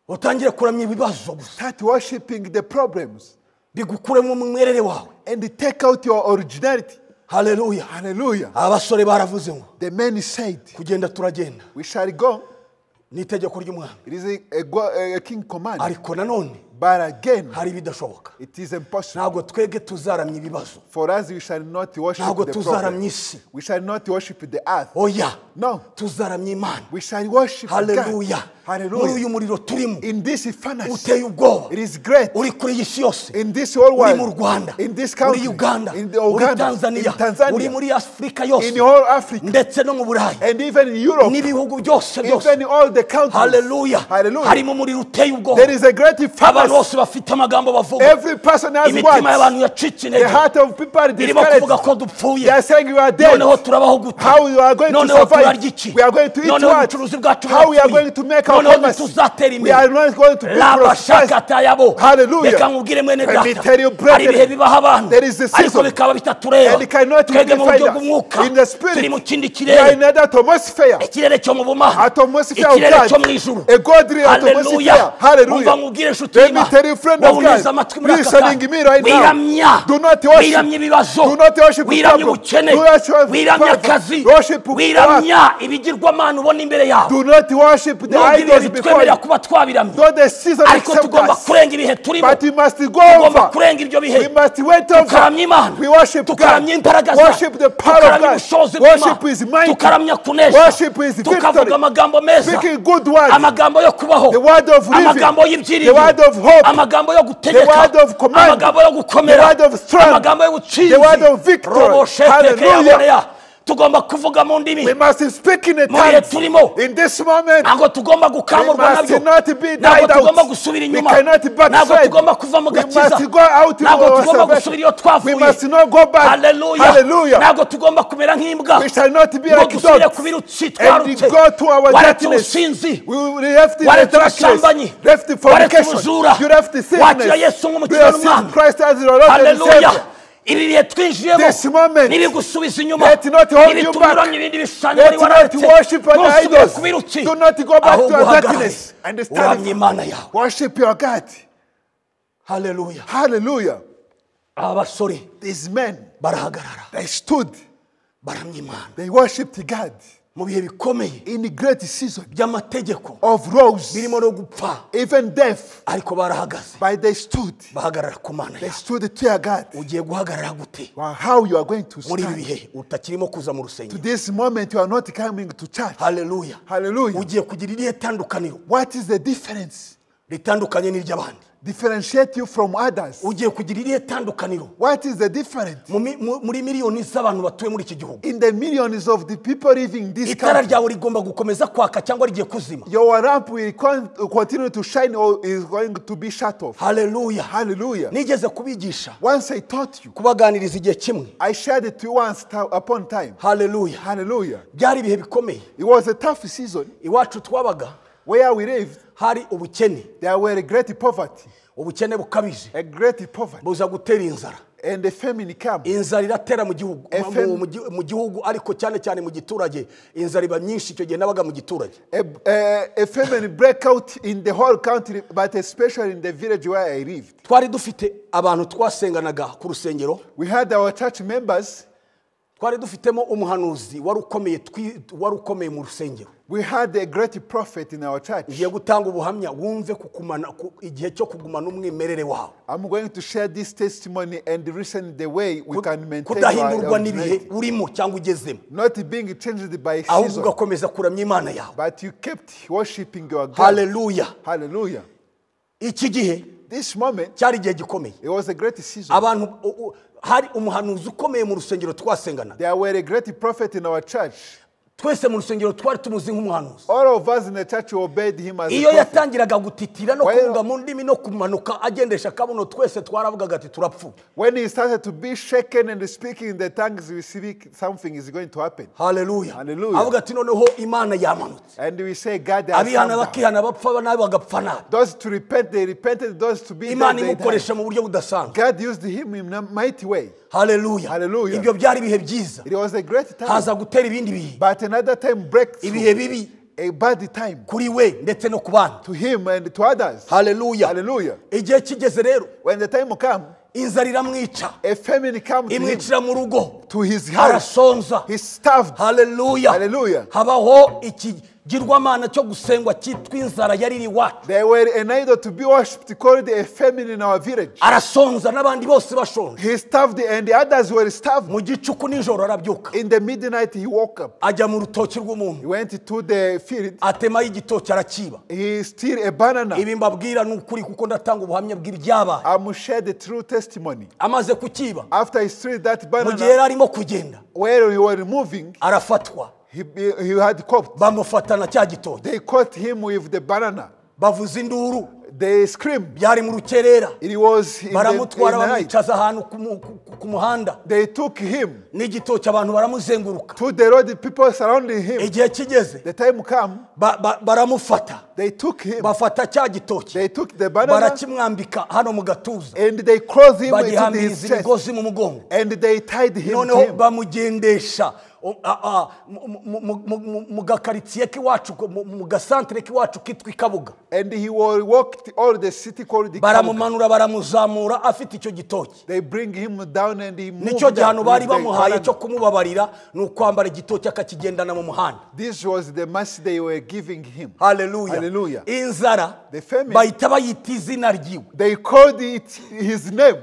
utangire kuramya ibibazo gusa, Start worshiping the problems bigukuremo umwimerere wawe. and take out your originality. Haleluya. Hallelujah. Abasore baravuze ngo The men said, kugenda turagenda, we shall go. n'itegeko ry'umwami, It is a king command. ariko nanone But again, hari ibidashoboka. it is impossible. Ntabwo twebwe tuzaramya ibibazo, For us, we shall not worship ntabwo the tuzaramya problem. isi, We shall not worship the earth. oya, No, tuzaramya Imana. we shall worship God. Haleluya. Hallelujah. muri uyu muriro turimo In this furnace, uteye ubwoba it is great. uri kuri iyi si yose, In this whole uri mu world, Rwanda, in this uri country, Uganda, in the uri Uganda, Tanzania, in Tanzania, uri muri Afurika yose, in whole Africa, ndetse no mu Burayi, and even in Europe, n'ibihugu byose even in all the countries. Hallelujah. Hallelujah. Harimo umuriro uteye ubwoba. There is a great Abantu furnace. bose bafite amagambo bavuga. Every person has Imitima y'abantu words. yacitse The intege. heart of people are Irimo kuvuga discouraged. ko dupfuye. They are saying you are dead. Noneho turabaho gute? How you are going to Noneho survive? turarya iki? We are going to eat Noneho what? ubucuruzi bwacu How we are burapfuye. going to make our Noneho commerce? ntituzatera We are imbere. not going to be Laba prosperous. shakata yabo. Hallelujah. Reka nkubwire mwene Let me data. tell you, brethren, Hari ibihe bibaho abantu. there is a Ariko season, bikaba bitatureba. and it cannot Twebwe mu define buryo us. bw'umwuka. In the spirit, Turi mu kindi we are in kirere. another atmosphere. Ikirere cyo mu bumana. Atmosphere of Ikirere cyo mu God. ijuru. A godly atmosphere. Umva Hallelujah. nkubwire inshuti Let me y'Imana. tell you, friend Wowe of uneze God, amatwi muri aka listening kanya. me right now. Wiramya. Do not worship. Wiramya ibibazo. Do not worship Wiramya trouble. ubukene. Do not worship Wiramya poverty. akazi. Worship work. Wiramya ibigirwamana ubona imbere yawe. Do not worship the Nubwo ibihe idols before bitwemerera you. kuba twabiramya. Though the season Ariko accepts tugomba us, kurenga ibihe turimo. but we must go Tugomba over. kurenga ibyo bihe. We must wait over. Tukaramya Imana. We worship God. Tukaramya imbaraga zayo. Worship the power of Tukaramya God. ubushobozi Worship bw'Imana. His might. Tukaramya kunesha. Worship His victory. Tukavuga amagambo meza. Speaking good words. Amagambo yo kubaho. The word of living. Amagambo The y'ibyiringiro. word of hope. Amagambo yo gutegeka. The word of command. Amagambo yo gukomera. The word of strength. Amagambo yo gutsinzi. The word of victory. Robo shete Hallelujah. keyaboneya. Tugomba kuvuga mu ndimi. We must speak in a Mu bihe tongue. turimo. In this moment, Ntabwo tugomba we gukamurwa must nabyo. not be Ntabwo died tugomba out. gusubira We inyuma. cannot Ntabwo backslide. tugomba kuva mu We gakiza. must go out in Ntabwo our tugomba gusubira iyo salvation. We twavuye. must not go back. Hallelujah. Hallelujah. Ntabwo tugomba kumera nk'imbwa. We shall not be Ngo like dusubire dogs ku birutsi and twarutse. go to our Waretse darkness. ubusinzi. We left in the Waretse darkness. ubusambanyi. Left the Waretse fornication. ubujura. You left the Wakira sickness. Yesu You nk'umukiza accept n'umwami. Christ as your Lord and Hallelujah. Savior. Ibi bihe twinjiyemo This moment, ntibigusubiza inyuma. let not hold you Ntibitunyuranye ibindi bishushanyo Let wari not wararetse. worship other Ntusubire idols. ku birutsi. Do not go back Ahubwo to our uhagarare. darkness and Uramye stand. Imana yawe. Worship your God. Hallelujah. Hallelujah. Aba basore These men, barahagarara. they stood. Baramya Imana. They worshipped God Mu bihe bikomeye in the great season by'amategeko of rose, birimo no gupfa. even death. Ariko barahagaze. But they stood. Bahagarara ku Mana They yawe. stood to their God. Ugiye guhagarara gute? Wow, how you are going to Muri ibi stand. bihe utakirimo kuza mu To rusengero. this moment, you are not coming to church. Hallelujah. Hallelujah. Ugiye kugira irihe tandukaniro What is the difference? ritandukanye n'iry'abandi? Differentiate you from others. Ugiye kugira irihe tandukaniro What is the difference? muri miliyoni z'abantu batuye muri iki gihugu? In the millions of the people living in this Itara country, ryawe rigomba gukomeza kwaka cyangwa rigiye kuzima? your lamp will continue to shine or is going to be shut off. Hallelujah. Hallelujah. Nigeze kubigisha Once I taught you, kubaganiriza igihe kimwe. I shared it to you once upon time. Hallelujah. Hallelujah. Byari ibihe bikomeye. It was a tough season. Iwacu twabaga Where we lived, hari ubukene. there were a great poverty. Ubukene bukabije A great poverty. buza gutera inzara. And the famine came. Inzara iratera mu gihugu FM. mu gihugu ariko cyane cyane mu giturage. Inzara iba nyinshi icyo gihe nabaga mu giturage. A famine break out in the whole country, but especially in the village where I lived. Twari dufite abantu twasenganaga ku rusengero. We had our church members. Twari dufitemo umuhanuzi wari ukomeye mu rusengero. We had a great prophet in our church. Ngiye gutanga ubuhamya wumve kukumana igihe cyo kugumana umwimerere wawe. I'm going to share this testimony and listen the way we can maintain Kudahindurwa our n'ibihe unity. urimo cyangwa ugezemo. Not being changed by Ahubwo season, ugakomeza kuramya Imana yawe. but you kept worshiping your God. Hallelujah. Hallelujah. Iki gihe This moment, cyari igihe gikomeye. it was a great season. Abantu hari umuhanuzi ukomeye mu rusengero twasengana. There were a great prophet in our church. Twese mu rusengero twari tumuzi nk'umuhanuzi. All of us in the church obeyed him as a Iyo prophet. yatangiraga gutitira no kuvuga mu ndimi no kumanuka agendesha kabuno twese twaravugaga ati turapfu. When he started to be shaken and speaking in the tongues, we see something is going to happen. Hallelujah. Hallelujah. Avuga ati noneho Imana yamanutse. And we say, God has Abihana come down. bakihana bapfa nabi bagapfa nabi. Those to repent, they repented. Those to be Imana dead, they died. imukoresha mu buryo budasanzwe. God used him in a mighty way. Hallelujah. Hallelujah. Ibyo byari ibihe byiza. It was a great time. Haza gutera ibindi bihe. But another time breakthrough. Ibihe bibi A bad time kuri we ndetse no ku bandi. to him and to others. Hallelujah. Hallelujah. Igihe kigeze rero When the time come, inzara iramwica. a famine comes to him, Imwicira mu rugo. to his house. Arasonza. He's starved. Hallelujah. Hallelujah. Habaho girwamana cyo gusengwa cyitwa inzara yari iri wacu. They were an idol to be worshipped called a famine in our village. Arasonza n'abandi bose bashonje. He starved and the others were starved. Mu gicuku nijoro arabyuka. In the midnight he woke up. Ajya mu rutoki rw'umuntu. He went to the field. Atema y'igitoki arakiba. He steal a banana. Ibi mbabwira n'ukuri kuko ndatanga ubuhamya bw'ibyabaye. I'm share the true testimony. Amaze kukiba. After he stole that banana. Mu gihe yari arimo kugenda. Where he was moving. Arafatwa. He had caught. Bamufatana cya gitoki. They caught him with the banana. Bavuza induru. They screamed. Byari mu rukerera. It was in baramutwara the night. Bamwicaza ahantu ku muhanda. They took him. N'igitoki abantu baramuzenguruka. To the road, the people surrounding him. Igihe kigeze. The time come. Baramufata. They took him. Bafata cya gitoki. They took the banana. Barakimwambika hano mu gatuza. And they closed him into his chest. Imigozi mu mugongo. And they tied him to him. Noneho bamugendesha mu gakaritsiye k'iwacu mu gasantere k'iwacu kitwa Ikabuga. And he walked all the city called the baramumanura baramuzamura afite icyo gitoki. They bring him down and he moved. Nicyo gihano bari bamuhaye cyo kumubabarira n'ukwambara igitoki akakigendana mu muhanda. This was the mercy they were giving him. Hallelujah. Hallelujah. Inzara famine, bahita bayita izina ryiwe. They called it his name.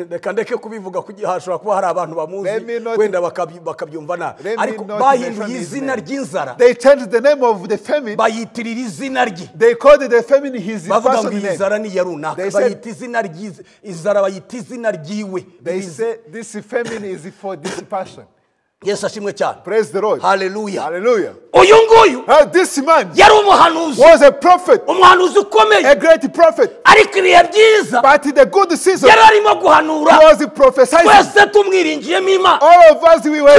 Reka ndeke kubivuga kugira hashobora kuba hari abantu bamuzi wenda bakabyumva nabi. Ariko bahinduye izina ry'inzara. They changed the name of the famine. Bayitirira izina rye. They called the famine his personal name. Inzara ni yarunaka. Bayita izina ry'inzara. Inzara bayita izina ryiwe. They say this famine is for this person. Yes, ashimwe cyane. Praise the Lord. Hallelujah. Hallelujah. Uyu nguyu this man yari umuhanuzi. Was a prophet. Umuhanuzi ukomeye. A great prophet. Ariko ibihe byiza. But in the good season. Yari arimo guhanura. He was prophesying. Twese tumwiringiyemo Imana. All of us we were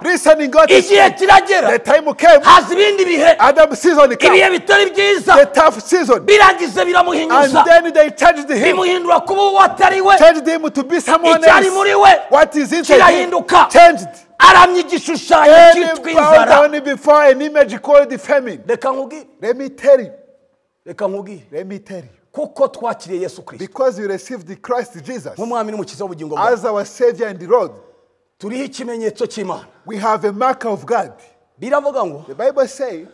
listening God. Igihe kiragera. The time came. Haza ibindi bihe. Other season came. Ibihe bitari byiza. The tough season. Biragize biramuhinyuza. And then they changed him. Bimuhindura kuba uwatari we. Changed him to be someone else. Muri we. What is inside kirahinduka. Changed. Aramye igishushanyo cyitwa inzara. Before an image called the famine. Reka nkubwire. Let me tell you. Reka nkubwire. Let me tell you. Kuko twakiriye Yesu Kristo. Because you received the Christ Jesus. Nk'umwami n'umukiza w'ubugingo bwawe. As our savior and the Lord. Turiho ikimenyetso cy'Imana. We have a mark of God. Biravuga ngo. The Bible says.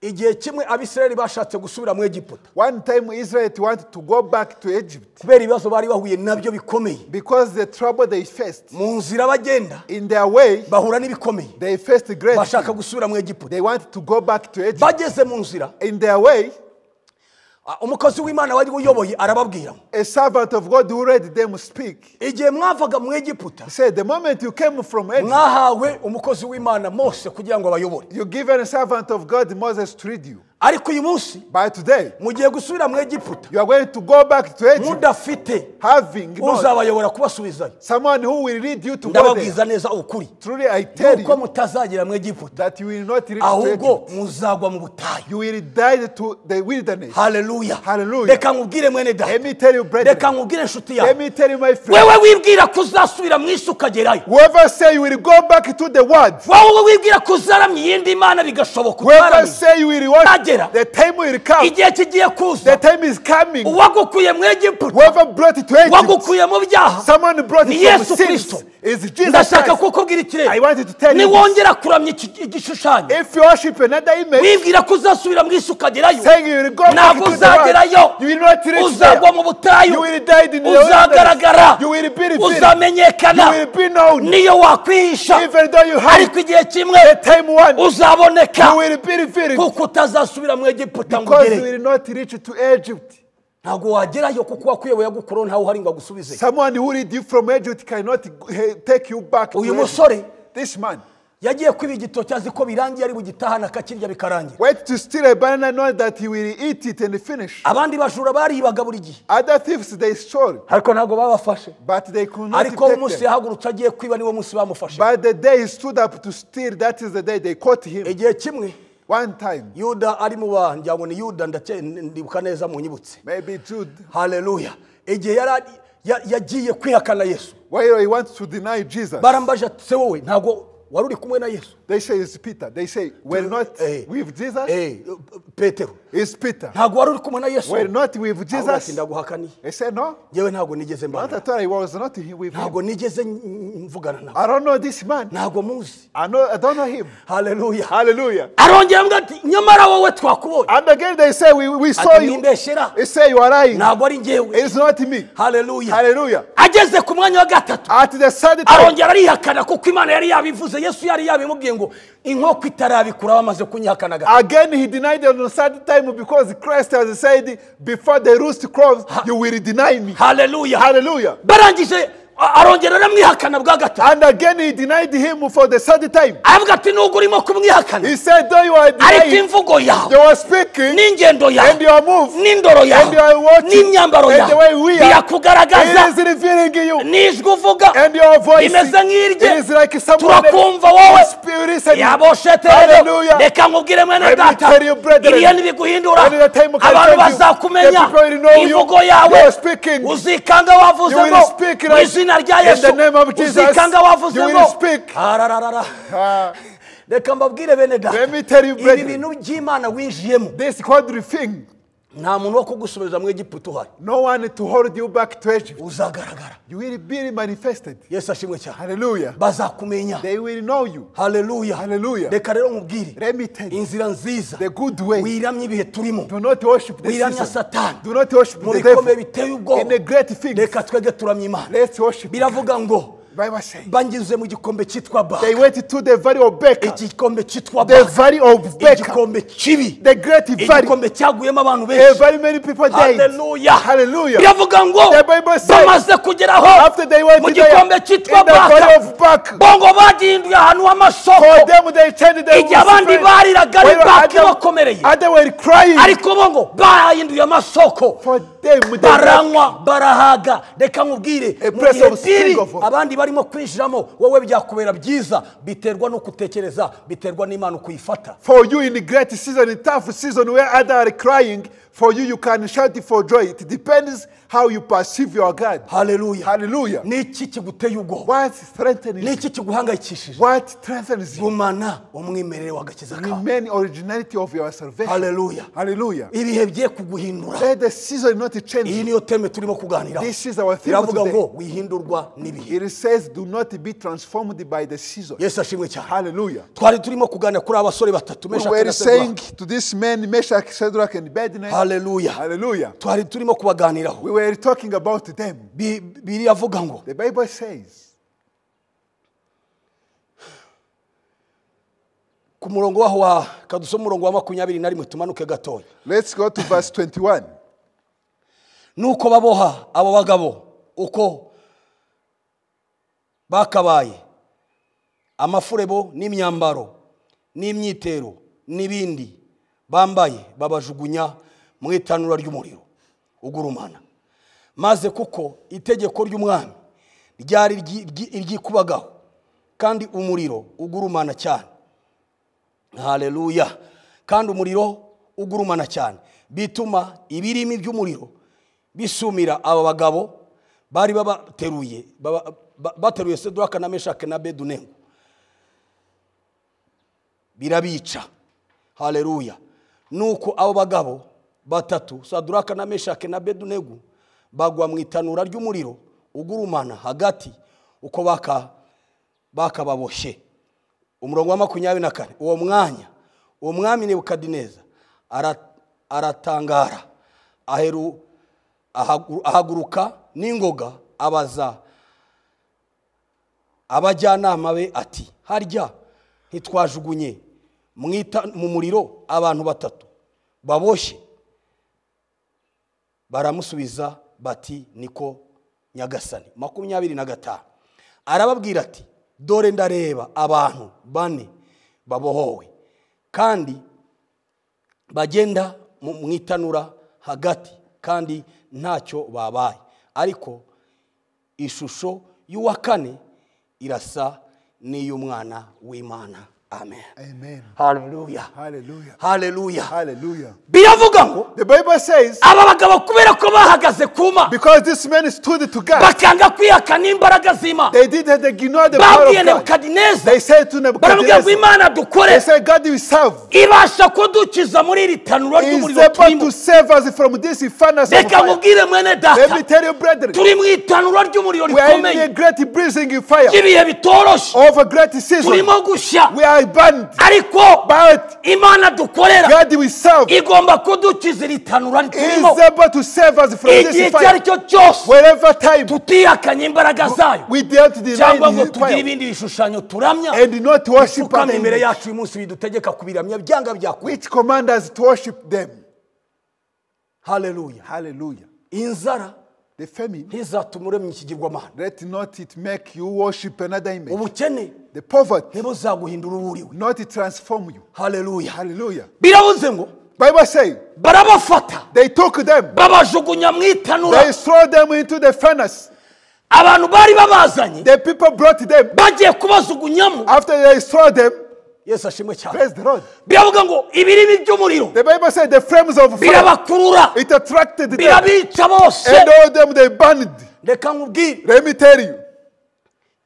Igihe kimwe Abisirayeli bashatse gusubira mu Egiputa. One time Israel wanted to go back to Egypt. Kubera ibibazo bari bahuye nabyo bikomeye. Because the trouble they faced. Mu nzira bagenda. In their way. Bahura n'ibikomeye. They faced great. Bashaka gusubira mu Egiputa. They wanted to go back to Egypt. Bageze mu nzira. In their way. Umukozi w'Imana wari uyoboye arababwira. A servant of God who read them speak. Igihe mwavaga mu Egiputa. Said the moment you came from Egypt. Mwahawe umukozi w'Imana Mose kugira ngo abayobore. You given a servant of God Moses to lead you. Ariko uyu munsi. By today. Mugiye gusubira mu Egiputa. You are going to go back to Egypt. Mudafite. Having uzabayobora kubasubizayo. Someone who will lead you to go ndababwiza neza ukuri. Truly I tell you. Ko mutazagera mu Egiputa. That you will not reach to ahubwo muzagwa mu butayu. You will die to the wilderness. Hallelujah. Hallelujah. Reka nkubwire mwene data. Let me tell you brethren. Reka nkubwire inshuti yawe. Let me tell you my friend. Wewe wibwira kuzasubira mu isi ukagerayo. Whoever say you will go back to the word. Wewe wibwira kuzaramya iyindi Imana bigashoboka. Whoever say you will watch. The time will come. Igihe kigiye kuza. The time is coming. Uwagukuye mu Egiputa. Whoever brought it to Egypt. Wagukuye mu byaha. Someone brought it from sins. Is Jesus ndashaka kukubwira ikirere. I wanted to tell you. Niwongera kuramya igishushanyo. If you worship another image. Wibwira kuzasubira mu isi ukagerayo. Saying you will go back to the word. You will not reach uzagwa mu butayu. You will die in the uzagaragara. You will be revealed. Uzamenyekana. You will be known. Niyo wakwihisha. Even though you have. Ariko igihe kimwe. The time one. Uzaboneka. You will be revealed. Kuko utazasubira mu Egiputa ngo because you will not reach to Egypt. Ntago wagerayo kuko wakuyoboye gukoro ntaho hari ngo agusubize. Someone who lead you from Egypt cannot take you back to uyu musore. This man. Yagiye kwiba igitoki azi ko birangiye ari bugitahana akakirya bikarangira. Wait to steal a banana knowing that he will eat it and finish. Abandi bajura baribaga buri gihe. Other thieves they stole. Ariko ntago babafashe. But they could not ariko umunsi yahagurutse agiye kwiba niwo munsi bamufashe. But the day he stood up to steal, that is the day they caught him. Igihe kimwe. One time. Yuda ari mu banjyango ni Yuda ndibuka neza mu nyibutse. Maybe Jude. Hallelujah. Igihe yagiye kwihakana Yesu. Why he wants to deny Jesus. Barambaje se wowe ntago wari uri kumwe na Yesu. They say it's Peter. They say, we're not with Jesus. Petero, It's Peter. ntabwo wari uri kumwe na Yesu. We're not with Jesus. Ndaguhakaniye. They said, no. Yewe ntabwo nigeze Not mbana. at all. I was not with him. Ntabwo nigeze mvugana nawe. I don't know this man. Ntabwo muzi. I don't know him. Hallelujah. Hallelujah. Arongera mbwa ati nyamara wowe twakubonye. And again they say, we saw you. They say you are lying. Ntabwo ari njyewe. It's not me. Hallelujah. Hallelujah. Ageze ku mwanya wa gatatu. At the third time. Arongera arihakana kuko Imana yari yabivuze. Yesu yari yabimubwiye ngo inkoko itarabikura bamaze kunyihakanaga. Again he denied on the third time because Christ has said, before the rooster crows, you will deny me. Hallelujah. Hallelujah. Barangije arongera aramwihakana bwa gatatu. And again he denied him for the third time. Avuga ati nubwo urimo kumwihakana. He said, though you are Ariko denying, imvugo yawe. you are speaking, N'ingendo yawe. and your move, n'indoro and yawe. your watching, N'imyambaro and the way yawe. we are, Birakugaragaza. it is revealing you. N'ijwi uvuga. And your voice, Imeze nk'irye. it is like someone Turakumva wowe. spirit and Hallelujah. Reka nkubwire mwene data. tell you, brethren, Ibihe ntibiguhindura. when the time can Abantu change you, bazakumenya. the people will know you, Imvugo yawe. you are speaking, Uzikanga you wavuzemo. will speak Mu right izina rya in Yesu. the name of Jesus, Uzikanga you wavuzemo. will speak. Reka mbabwire bene data. Let me tell you, Ibi brethren, bintu by'Imana winjiyemo. this quadri thing, Nta muntu wo kugusubiza mu Egiputa uhari. no one to hold you back to Egypt. Uzagaragara. You will be manifested. Yesu ashimwe cyane. Hallelujah. Bazakumenya. They will know you. Hallelujah. Hallelujah. Reka rero nkubwire. Let me tell you, Inzira nziza. the good way. Wiramye ibihe turimo. Do not worship the Wiramya season. Satani. Do not worship Mu the bikomeye devil. biteye ubwoba. In the great things, Reka twege turamya Imana. let's worship. Biravuga ngo Bible says, bangize mu gikombe cyitwa Baka. they went to the valley of Becca. Igikombe cyitwa The Baka. valley of Becca. Igikombe kibi. The great valley. Igikombe cyaguyemo abantu benshi. Very many people died. Hallelujah. Hallelujah. Biravuga ngo The Bible says, bamaze kugeraho after they went mu to the gikombe cyitwa in the valley Baka. of Becca, Bongo bagihinduye ahantu h'amasoko. for them they changed their Igihe abandi bariraga ari Baka ibakomereye. and they were crying. Ariko bongo bahinduye amasoko. For them they Baranywa barahaga. Reka nkubwire A mu place bihe of spring bibi of hope. abandi barimo kwinjiramo wowe byakubera byiza biterwa no kutekereza biterwa n'Imana kuyifata. For you in the great season, in tough season where others are crying, for you can shout for joy. It depends how you perceive your God. Hallelujah. Hallelujah. Niki kiguteye ubwoba? What strengthens you? Niki kiguhangayikishije? What strengthens you? Gumana umwimerere w'agakiza kawe. Remain originality of your salvation. Hallelujah. Hallelujah. Ibihe bigiye kuguhindura. Let the season not change. Iyi niyo teme turimo kuganiraho. This is our theme Iravuga today. ngo wihindurwa n'ibihe. It says, do not be transformed by the season. Yesu ashimwe cyane. Hallelujah. Twari turimo kuganira kuri abasore batatu We Meshaki were na saying Shadraka. to this man, Meshach, Shadrach, and Abednego. Hallelujah. Hallelujah. Twari turimo kubaganiraho. We were talking about them. Bibiri avuga ngo The Bible says, ku murongo waho wa kadusoma umurongo wa 21 tumanuke gatoya. let's go to verse 21. Nuko baboha abo bagabo uko bakabaye amafurebo n'imyambaro n'imyitero n'ibindi bambaye babajugunya mu itanura ry'umuriro ugurumana. Maze kuko itegeko ry'umwami ryari iryikubagaho kandi umuriro ugurumana cyane. Hallelujah. Kandi umuriro ugurumana cyane bituma ibirimi by'umuriro bisumira aba bagabo bari bateruye Shadraka na Meshaki na Abednego birabica. Hallelujah. Nuko abo bagabo batatu Shadraka na Meshaki na Abednego bagwa mu itanura ry'umuriro ugurumana hagati uko bakababoshye. Umurongo wa 24 uwo mwanya uwo mwami Nebukadineza aratangara ahaguruka n'ingoga abaza abajyanama be ati harya ntitwajugunye mu muriro abantu batatu baboshye? Baramusubiza bati niko nyagasani. 25 arababwira ati dore ndareba abantu 4 babohowe kandi bagenda mu itanura hagati kandi ntacyo babaye, ariko ishusho y'uwa 4 irasa n'iy'umwana w'Imana. Amen. Amen. Hallelujah. Hallelujah. Hallelujah. Hallelujah. Biravuga ngo The Bible says, aba bagabo kubera ko bahagaze kuma because this man stood to God, bakanga kwihakana imbaraga z'Imana they didn't ignore the power babwiye of God. Nebukadineza They said to baramubwira ngo Nebuchadnezzar, Imana they dukore said, God we serve ibasha kudukiza muri iri tanura is ry'umuriro able turimo. to save us from this furnace of Reka fire. mubwire mwene Let data me tell you, brethren, turi mu itanura ry'umuriro we are in a rikomeye great blazing fire ry'ibihe bitoroshe of a great season. turimo gushya We are burned, ariko but Imana dukorera God we serve igomba kudukiza iri tanura turimo is able to save us from igihe this icyo ari fire. cyo cyose Wherever time tutihakanye imbaraga zayo we dare to deny cyangwa ngo His tugire fire ibindi bishushanyo turamya and not worship pfukame other imbere image, yacu uyu munsi bidutegeka kubiramya byanga byakora. which command us to worship them. Haleluya. Hallelujah. Inzara The famine, ntizatuma uremya ikigirwamana, let not it make you worship another image. ubukene The poverty, ntibuzaguhindura uwo uriwe. not transform you. Haleluya. Hallelujah. Biravuze ngo Bible says, barabafata they took them, babajugunya mu itanura. they throw them into the furnace. Abantu bari babazanye The people brought them. bagiye kubajugunyamo. After they throw them, Yesu ashimwe cyane. praise the Lord. Biravuga ngo ibirimi by'umuriro The Bible said the flames of fire, birabakurura it attracted them. birabica bose. And all them they burned. Reka nkubwire Let me tell you,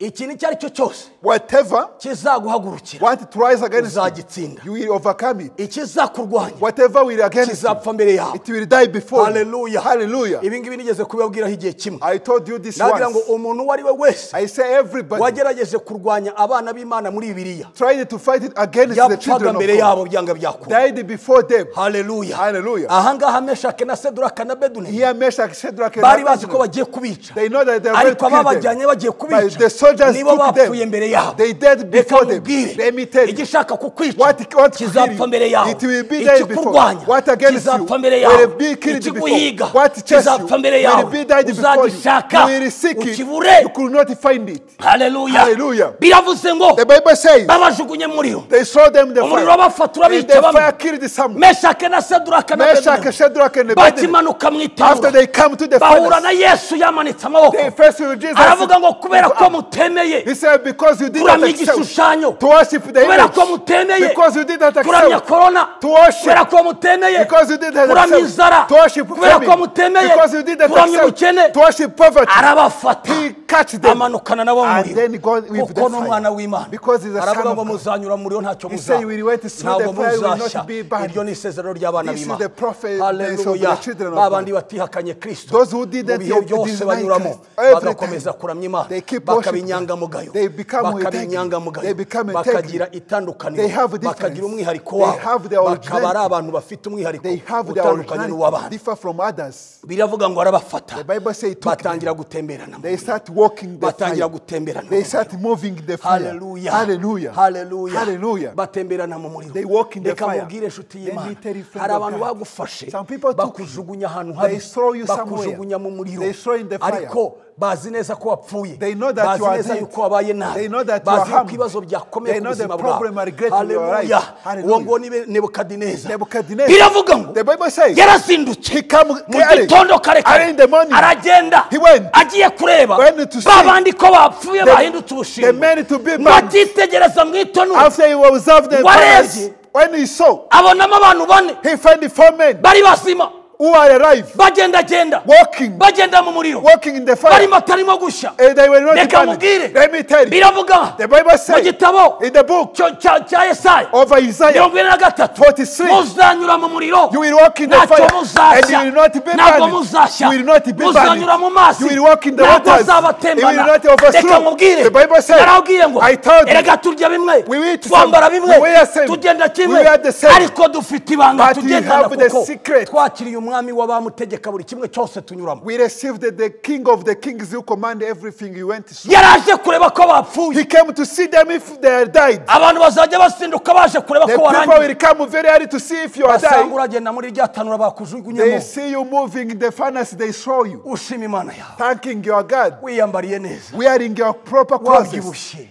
ikintu icyo ari cyo cyose whatever kizaguhagurukira want to rise against you, uzagitsinda. you will overcome it. Ikizakurwanya Whatever will against you, kizapfa mbere yawe. it will die before you. Hallelujah. Hallelujah. Ibi ngibi nigeze kubabwiraho igihe kimwe. I told you this Nagira ngo once. umuntu uwo ari we wese I say everybody wagerageje kurwanya abana b'Imana muri Bibiliya tried to fight it against the yapfaga children of mbere God. yabo byanga byakura. Died before them. Haleluya. Hallelujah. Aha ngaha Meshake na Seduraka na Bedunego Here Meshach, Shadrach, and bari bazi ko Abednego, bagiye kubica, they know that they are going ariko to kill them. ababajyanye bagiye But kubica the soldiers nibo took bapfuye them. mbere yabo. They died Reka before them. mubwire Let me tell you, igishaka kukwica what to kill kizapfa mbere you, yawe, it will be there before. ikikurwanya What against you kizapfa mbere will yawe, be killed ikiguhiga before. What chase kizapfa you mbere will yawe, be died before you. uzagishaka You will seek it, ukibure. you could not find it. Haleluya. Hallelujah. Biravuze ngo The Bible says babajugunye mu muriro, they saw them in the umuriro fire. bafatura And bica the bamwe. fire killed some. Meshake na Seduraka na Meshach, Bedunego Shadrach, and Abednego, bakimanuka mu after itanura they come to the bahura na furnace, Yesu yamanitse amaboko, they first with Jesus. aravuga ngo kubera ko mutemeye He said, because you did not kuramya accept igishushanyo, to worship the kubera ko image, mutemeye because you did not kuramya accept korona, to worship, kubera ko mutemeye because you did not kuramya accept inzara, to worship kubera ko famine, mutemeye because you did not kuramya accept ubukene, to worship poverty, arabafata he catch them amanukana nabo mu and muriro, then go with kuko the n'umwana fire. w'Imana. Because he's a son Aravuga of ngo God. muzanyura mu muriro ntacyo He said, muzaba, you will wait through ntabwo the fire, will muzashya. not be burned. Iryo ni isezerano ry'abana This is b'Imana. the prophet Haleluya. of the children of Ba God. bandi batihakanye Kristo Those who mu didn't bihe byose deny banyuramo Christ, every bagakomeza time kuramya Imana, they keep bakaba worshiping. inyangamugayo, They become bakaba integrity. inyangamugayo, They become bakagira integrity. itandukaniro, They have a difference. bakagira umwihariko They wabo, have their bakaba ari originality. abantu bafite umwihariko They have their utandukanye originality, n'uw'abandi. differ from others. Biravuga ngo arabafata, The Bible says he took batangira them. gutemberana, They start walking the batangira fire. gutemberana, They start moving the fire. Hallelujah. Hallelujah. Hallelujah. Hallelujah. batemberana mu muriro. They walk in the Reka fire. mubwire inshuti Let me y'Imana, tell you, friend hari of abantu God. bagufashe Some people took bakujugunya ahantu They habi, throw you somewhere. bakujugunya mu muriro, They throw in the fire. ariko bazi neza ko wapfuye, They know that bazi you are neza dead. yuko wabaye nabi, They know that you are bazi yuko harmed. ibibazo byakomeye They ku know the buzima problem bwawe. are great in your life. Haleluya. Hallelujah. Uwo ngo ni Nebukadineza. Nebuchadnezzar. Biravuga ngo The Bible says yarazindutse he come mu gitondo kare early in the morning. aragenda He went. agiye kureba Went to see babandi ko bapfuye the- bahindutse the ubushimwe, men to be ngo burned. atitegereza mu itonura After he observed the Warebye. furnace, when he saw, abonamo abantu bane he found the 4 men bari bazima who had arrived, bagendagenda walking bagenda mu muriro, walking in the fire. barimo atarimo gushya. And they were not Reka burned. mubwire. Let me tell you, Biravuga the Bible mu says gitabo in the book cya Yesaya of Isaiah 43 43, muzanyura mu muriro, you will walk in the ntacyo fire and you muzashya, will not be ntabwo burned. muzashya, You will not be muzanyura mu burned. mazi, You will walk in the ntabwo waters. You will azabatembana. not Reka overflow. mubwire, The Bible says, narabwiye ngo I told you, erega turya bimwe, we eat twambara some, bimwe, we wear same, tugenda kimwe, we wear the same, ariko dufite ibanga but we tugendana have the kuko secret. twakiriye umwami w'abamutegeka buri kimwe cyose tunyuramo. We received the King of the Kings who command everything. He went to Yaraje kureba ko bapfuye. He came to see them if they had died. Abantu bazajya basinduka baje kureba The ko people warangiye, will come very early to see if you are basanga dying. uragenda muri rya tanura They bakujugunyamo, see you moving in the furnace, they saw you. ushima Imana yawe, Thanking your God. wiyambariye neza, Wearing your proper clothes. wabyibushye,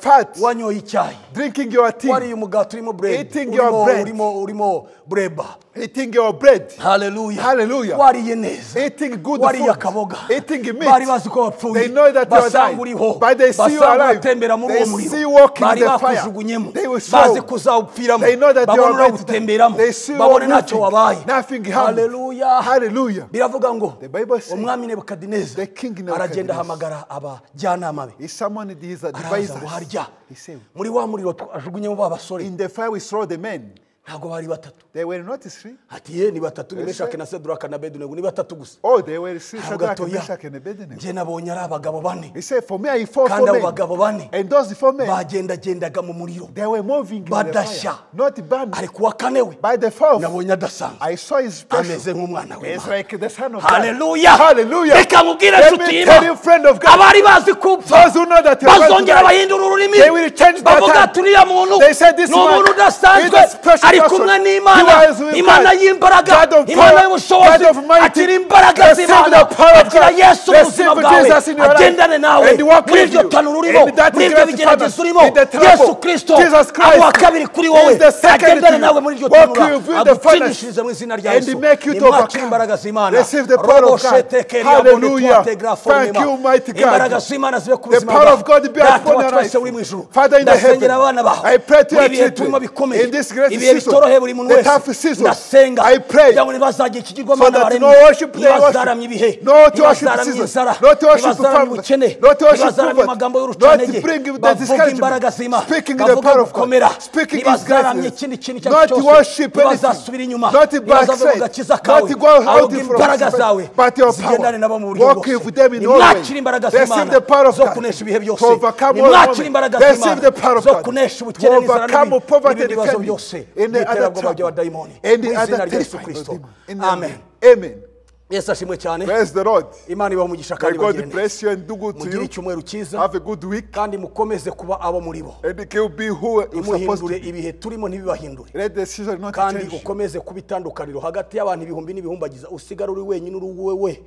Fat. wanyoye icyayi, Drinking your tea. wariye umugati urimo bread, Eating your bread. urimo bureba, Eating your bread. Hallelujah. Hallelujah. Wariye neza. Eating good Wariye food. akaboga. Eating meat. Bari bazi ko wapfuye. They know that you are dying. But they see you alive. They see you walking in the fire. They will bazi show. kuzawupfiramo. They know that you are babona right. utemberamo. They see you babone ntacyo wabaye. nothing happened. Hallelujah. Hallelujah. Biravuga ngo The Bible says umwami Nebukadineza the king aragenda Nebuchadnezzar, ahamagara abajyanama be. he summoned his Araza advisors. ngo harya He said, muri wa muriro ajugunyemo ba basore in the fire we throw the men. ntago bari batatu. They were not three. Ati ye ni batatu ni Meshaki na Shadraka na Abednego ni batatu gusa. Oh, they were three. Aravuga Shadrach, ati, Meshach, and Abednego. nje nabonye ari abagabo bane. He said, for me, I fought Kandi four abo men. bagabo bane And those four men, bagendagendaga mu muriro. they were moving in the Badashya. fire. Not burned. Ari kuwa kane we By the fourth, nabonye adasanzwe. I saw his special. Ameze nk'umwana we. It's like the son of God. Hallelujah. Hallelujah. Reka nkubwire Let nshuti me y'Imana. tell you, friend of God. Abari bazi kupfa Those who know that you are going to bazongera die, bahindura ururimi. they will change their bavuga tongue. turiya muntu They said this ni umuntu man udasanzwe is a special ari person. kumwe He n'Imana. was with Imana God. y'imbaraga, God of Imana power, y'ubushobozi, God of mighty. akira imbaraga Receive z'Imana, the power of akira God. Yesu mu Receive buzima bwawe, Jesus in your life. agendane nawe And walk muri with iryo you. tanuro urimo, In that muri ibyo great bigeragezo furnace, urimo. in the trouble. Yesu Kristo Jesus Christ aba kabiri kuri wowe, is the second agendane to nawe you. muri iryo Walk tanura, with you in the furnace. agutsindishirize mu izina rya And Yesu. make you to Nimwakire overcome. imbaraga z'Imana. Receive the power of God. Hallelujah. Thank you, mighty God. Imbaraga z'Imana zibe ku The buzima power bwawe. of God be Data upon wa your twese life. uri mu ijuru, Father in the heaven, ndasengera abana bawe I pray to muri your ibihe turimo children bikomeye, in this great ibihe season, bitoroheye buri muntu the wese, tough season. ndasenga I pray kugira ngo ntibazagira ikigirwamana so that no baremye, worship they worship, ntibazaramye ibihe, no to worship ntibazaramye season, inzara, no to worship ntibazaramye family, ubukene, no to worship ntibazaramye poverty, amagambo not y'urucantege, to bring the bavuga discouragement, imbaraga z'Imana, speaking the bavuga power of God, gukomera, speaking His ntibazaramye greatness, ikindi kintu icyo not ari to cyo cyose, worship ntibazasubira anything, inyuma, not to ntibazava mu backslide, gakiza not kawe, to go out ahubwo in imbaraga zawe but your zigendane nabo mu buryo power. Walk with them bwose. in all ways. Nimwakire imbaraga Receive z'Imana the power of zo God kunesha ibihe byose. to overcome all Nimwakire moments. imbaraga Receive the power z'Imana of zo God kunesha to ubukene n'inzara overcome poverty n'ibindi and bibazo famine, byose any other n'iterabwoba trouble, by'abadayimoni mu any izina other rya Yesu terrifying Kristo. demon. Amen. Amen. Yesu ashimwe cyane. Praise the Lord. Imana ibahe umugisha May kandi bagire God neza. bless you and do good to Mugire you. icyumweru cyiza Have a good week. kandi mukomeze kuba abo muri bo. And it will be who you're supposed to Imuhindure be. ibihe turimo ntibibahindure. Let the season not Kandi change. ukomeze kuba itandukaniro hagati y'abantu ibihumbi n'ibihumbagiza, usigara uri wenyine uri wowe.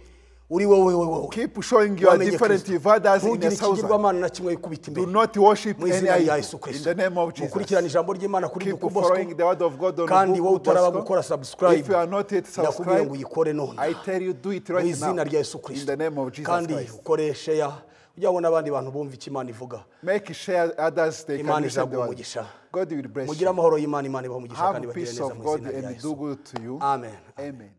Keep showing you are Wamenye different Kristo. with others in Ntugire a thousand. ikigirwamana na kimwe wikubita Do imbere. not worship Mu any izina rya idol. Yesu In Kristo. the name of Jesus. Mukurikirane ijambo ry'Imana kuri Keep Duku following Bosco. the word of God on Kandi wowe Google utaraba Bosco. gukora subscribe, If you are not yet ndakubwiye ngo subscribed, uyikore none. I tell you do it Mu right izina now. rya Yesu In Kristo. the name of Jesus Kandi Christ. ukore share kugira ngo n'abandi bantu bumve icyo Imana ivuga. Make share others they can Imana listen to the izaguha word. umugisha. God will bless Mugire you. amahoro y'Imana, Imana ibahe umugisha kandi Have bagire peace neza of mu God izina rya and Yesu. do good to you. Amen. Amen.